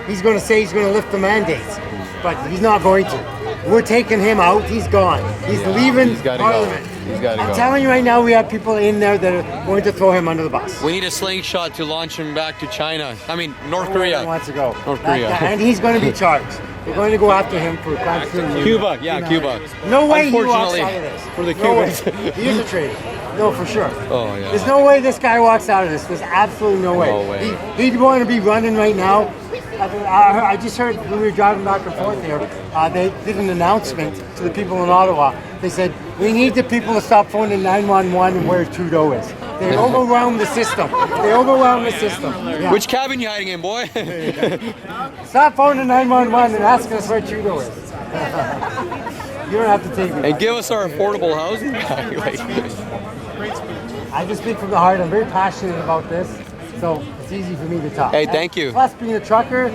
He's going to say he's going to lift the mandates, but he's not going to. We're taking him out. He's gone. He's leaving Parliament. He's got to go. I'm telling you right now, we have people in there that are going to throw him under the bus. We need a slingshot to launch him back to China. I mean, North Korea. He wants to go. North Korea. And he's going to be charged. We're going to go after him for crimes. Cuba, yeah, Cuba. No way he walks Unfortunately, out of this. for the No Cubans. way. He is a traitor. No, for sure. Oh, yeah. There's no way this guy walks out of this. There's absolutely no way. No way. He'd want to be running right now. I just heard when we were driving back and forth there, they did an announcement to the people in Ottawa. They said, we need the people to stop phoning 911 where Trudeau is. They overwhelm the system. They overwhelm the system. Yeah. Which cabin you hiding in, boy? Stop phoning 911 and asking us where Trudeau is. You don't have to take me. And give us our affordable housing back. I just speak from the heart. I'm very passionate about this, so it's easy for me to talk. Hey, thank you. Plus, being a trucker,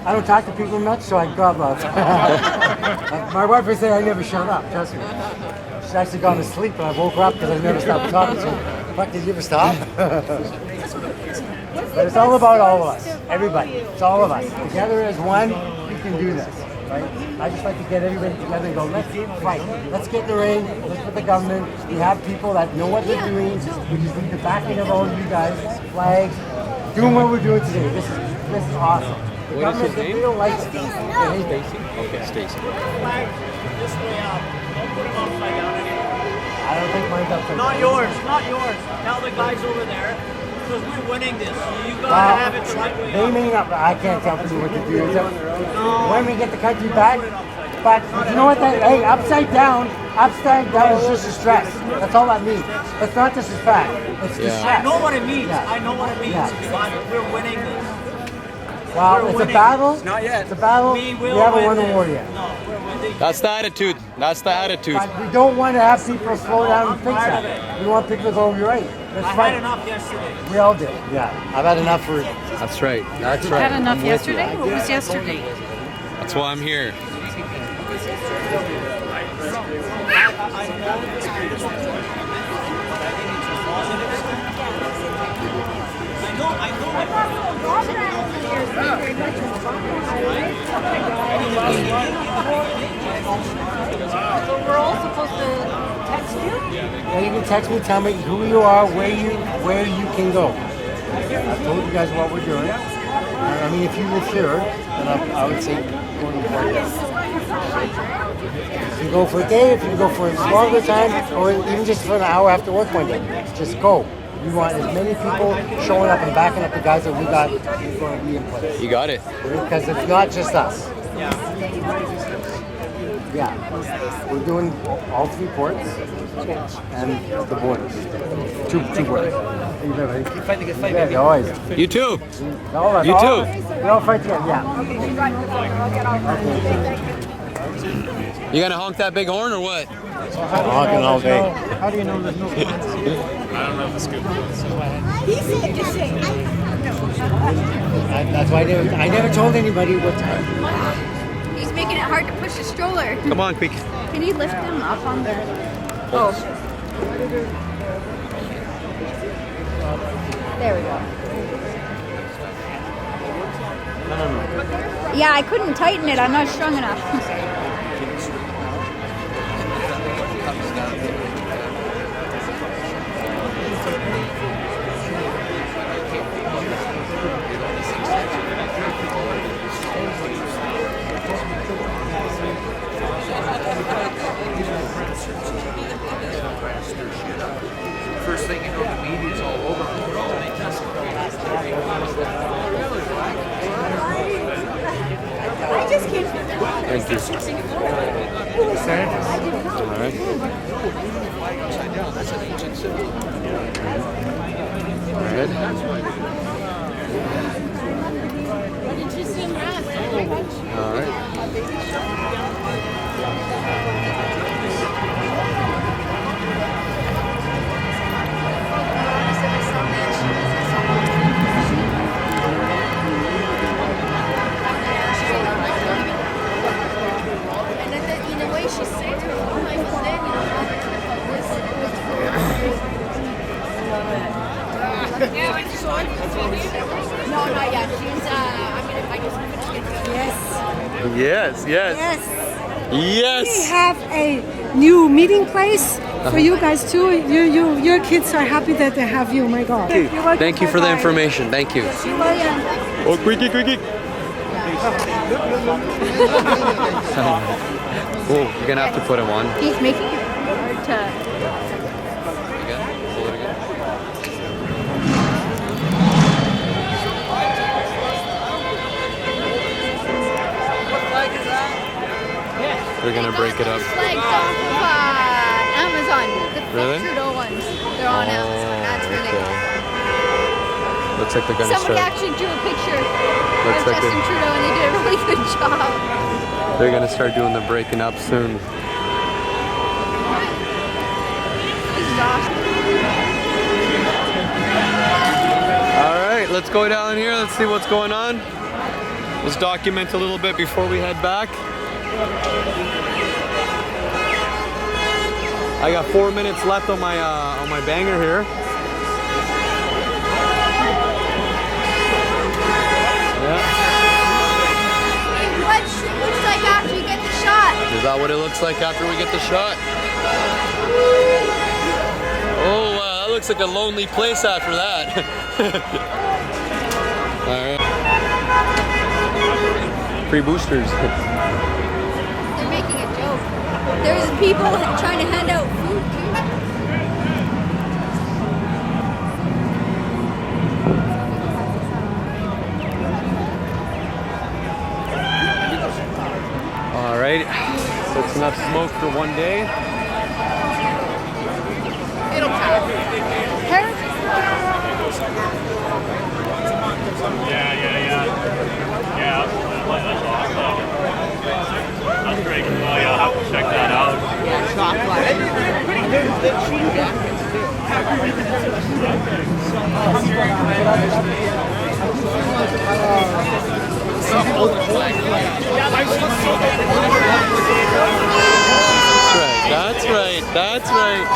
I don't talk to people much, so I God love. My wife would say I never shut up. Trust me. She's actually gone to sleep, and I woke her up because I never stopped talking. So, fuck, did you ever stop? But it's all about all of us. Everybody. It's all of us. Together as one, we can do this. right? I just like to get everybody together and go, let's fight. Let's get in the ring. Let's put the government. We have people that know what they're doing. We just need the backing of all you guys, flags, doing what we're doing today. This is awesome. The What is government, his name? they don't like it. Yeah, hey, Stacy. Okay, Stacy. This way up. Don't put them upside down anymore. I don't think mine's upside Not down. yours, not yours. Tell the guys over there, because we're winning this. You gotta Well, have it the right way they up. may not, I can't tell people what to do. When we get the country back, but you know what? Hey, upside down is just a stress. That's all that means. It's not just a fact. It's distress. I know what it means. Yeah. I know what it means. Yeah. But we're winning this. Well, We're it's winning. a battle. Not yet. It's a battle. We We will haven't win won the this. war yet. No, we're winning. That's the attitude. That's the attitude. But we don't want to have people slow down and think that. We want people to go, you're right. Let's I fight. had enough yesterday. We all did. Yeah. I've had enough for. That's right. That's Had enough yesterday? What was yesterday? That's why I'm here. So we're all supposed to text you? Yeah, you can text me, tell me who you are, where you can go. I've told you guys what we're doing. I mean, if you live here, then I would say go to the If you go for a day, if you go for a longer time, or even just for an hour after work one day, just go. We want as many people showing up and backing up the guys that we got who's going to be in place. You got it. Because it's not just us. Yeah, we're doing all 3 ports and the borders. Two borders. Keep fighting the good fight, baby. Always. You too. All of us. You too. We all fight together. Yeah. You gonna honk that big horn or what? Honking all day. How do you know there's no plans? I don't know the scoop. That's why I never told anybody what time. He's making it hard to push the stroller. Come on, quick. Can you lift him up on the... Oh. There we go. Yeah, I couldn't tighten it. I'm not strong enough. First thing you know, the media's all over. I just came from Thank you. All right. Red. All right. And then in a way she said to her, oh my god, then you know, no, not yet. She's I'm gonna invite you. Yes, Yes. yes. Yes. Yes. We have a new meeting place for you guys too. Your kids are happy that they have you. My God. Thank you for the information. Thank you. Oh, quickie, quickie. Oh, you're gonna have to put him on. He's making it hard to... Again? Pull it again. They're gonna break it up. Flags off of Amazon. The Really? Trudeau ones. They're on Amazon. That's really okay. cool. Looks like they're gonna Somebody start. actually drew a picture Looks of like Justin they- Trudeau and they did a really good job. They're gonna start doing the breaking up soon. All right, let's go down here. Let's see what's going on. Let's document a little bit before we head back. I got 4 minutes left on my banger here. What looks like after that what it looks like after we get the shot? Oh wow, that looks like a lonely place after that. Alright. Free boosters. They're making a joke. There's people trying to hand out food too. Alright, so it's enough smoke for one day. It'll pass. Yeah, that's awesome. That's great. Well, you'll have to check that out. That's right. That's right.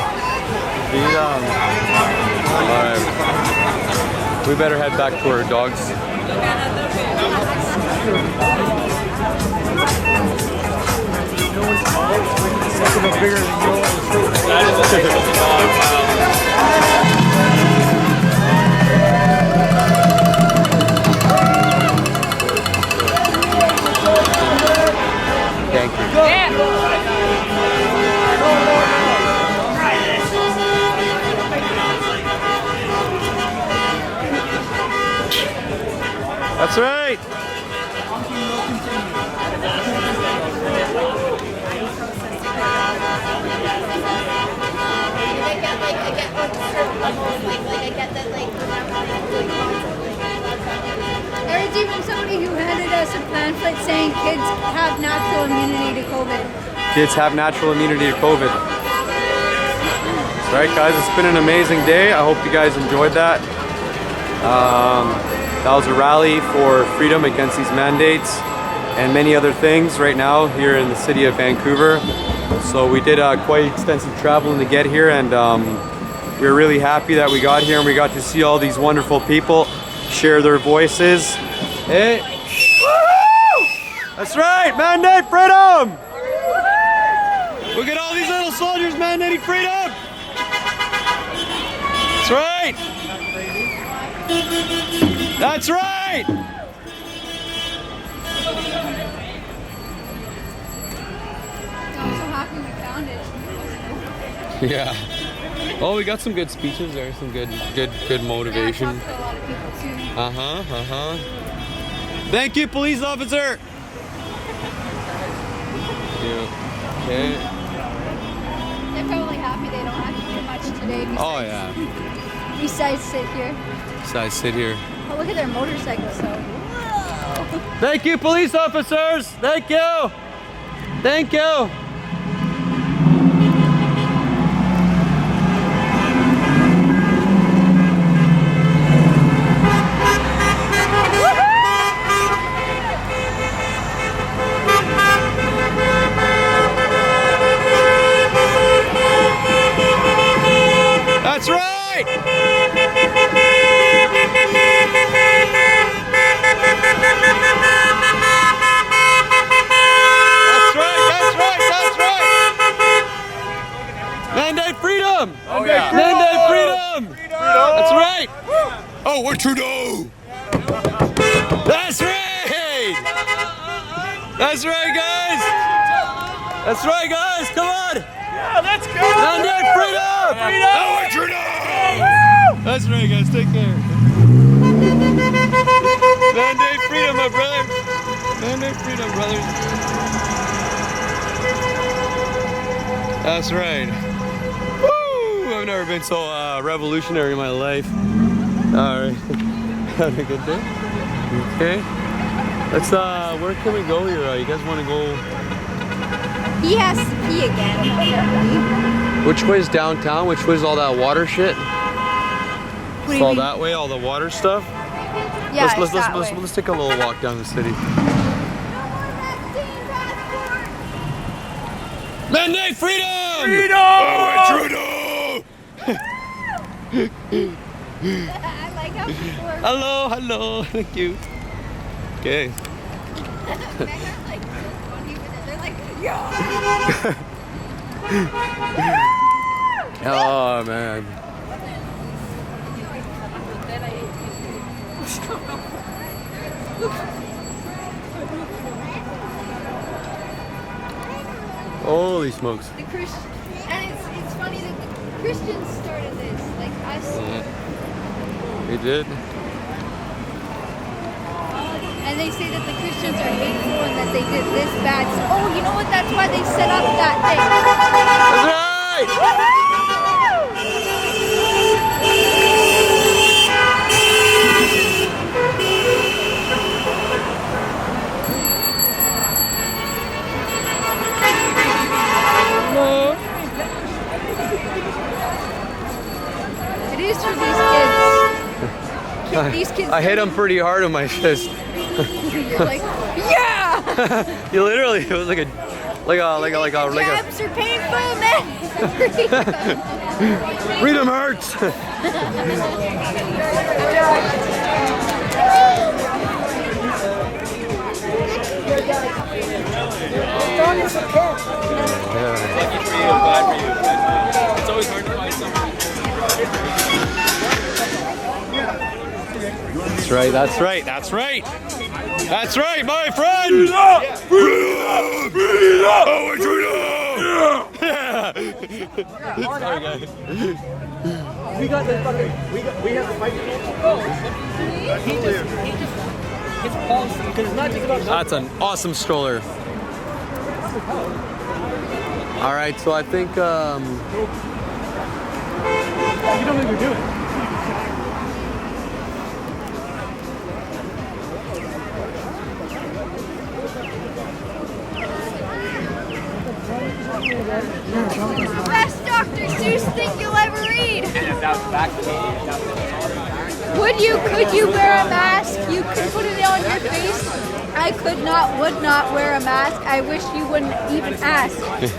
Alright. We better head back to our dogs. Thank you. That's right. There's even somebody who handed us a pamphlet saying kids have natural immunity to COVID. Kids have natural immunity to COVID. That's right, guys. It's been an amazing day. I hope you guys enjoyed that. That was a rally for freedom against these mandates and many other things right now here in the city of Vancouver. So we did quite extensive traveling to get here, and we were really happy that we got here and we got to see all these wonderful people share their voices. Hey! Woo! That's right! Mandate freedom! Look at all these little soldiers mandating freedom! That's right! That's right! I'm so happy we found it. Yeah. Oh, we got some good speeches there, some good motivation. Yeah, I talked to a lot of people too. Thank you, police officer. Yeah. Okay. They're probably happy they don't have to do much today. Oh yeah. Besides sit here. Besides sit here. Oh, look at their motorcycles though. Whoa. Thank you, police officers. Thank you. Thank you. That's right! That's right! Mandate freedom! Oh, yeah. Mandate freedom! That's right! Oh, we're Trudeau! That's right! That's right, guys! That's right, guys! Come on! Yeah, let's go! Mandate freedom! Freedom! Oh, we're Trudeau! That's right, guys. Take care. Mandate freedom, my brother. Mandate freedom, brothers. That's right. Woo! I've never been so revolutionary in my life. All right. Having a good day? Okay. Let's, where can we go here? You guys want to go? He has to pee again, apparently. Which way's downtown? Which way's all that water shit? What do It's you all mean? that way, all the water stuff? Yeah, Let's take a little walk down the city. Mandate freedom! Freedom! Oh, Trudeau! I like how people are Hello, thank you. Okay. they're like, don't even, they're like Oh man. Holy smokes. The Christian, and it's funny that the Christians started this, like us. They did. And they say that the Christians are hateful and that they did this bad. So, oh, you know what? That's why they set up that thing. That's right! It is for these kids. I hit him pretty hard with my fist. You're like, yeah! You literally, it was like a Jabs are painful, man. Freedom hurts. Lucky for you, bad for you. It's always hard to find somebody. That's right, that's right, that's right. That's right, my friend! Freedom! Freedom! Oh, Yeah! Sorry, guys. We got the fucking. We have the fight. He just his pulse, because it's not just about. That's an awesome stroller. All right, so I think You don't know what you're doing. Best Dr. Seuss thing you'll ever read. Could you wear a mask? You could put it on your face. I would not wear a mask. I wish you wouldn't even ask.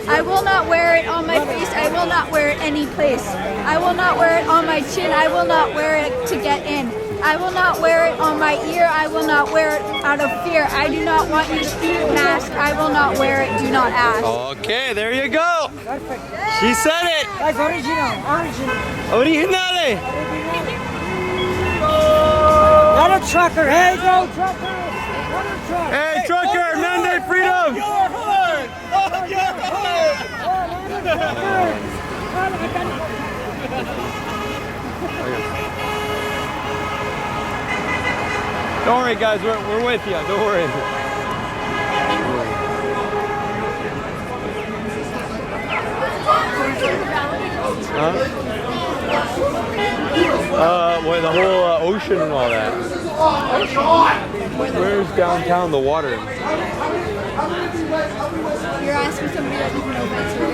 I will not wear it on my face. I will not wear it any place. I will not wear it on my chin. I will not wear it to get in. I will not wear it on my ear. I will not wear it out of fear. I do not want you to mask. I will not wear it. Do not ask. Okay, there you go. She said it. That's original. Originale. Not a trucker. Hey, go trucker. Hey, trucker, mandate freedom. You're hard! Oh, you're hard! Don't worry, guys, we're with you. Don't worry. Huh? Well, the whole ocean and all that. Where's downtown, the water? You're asking somebody that doesn't know Vancouver.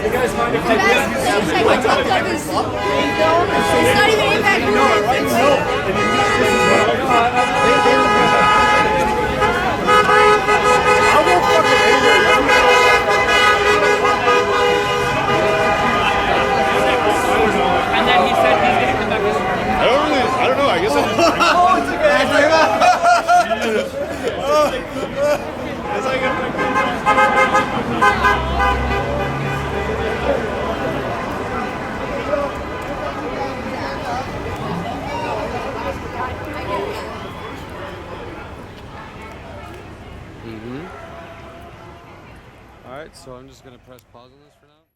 You guys find it The best place I can think of is, it's not even in Vancouver. And then he said he's gonna come back this morning. I don't know, I guess it's All right, so I'm just gonna press pause on this for now.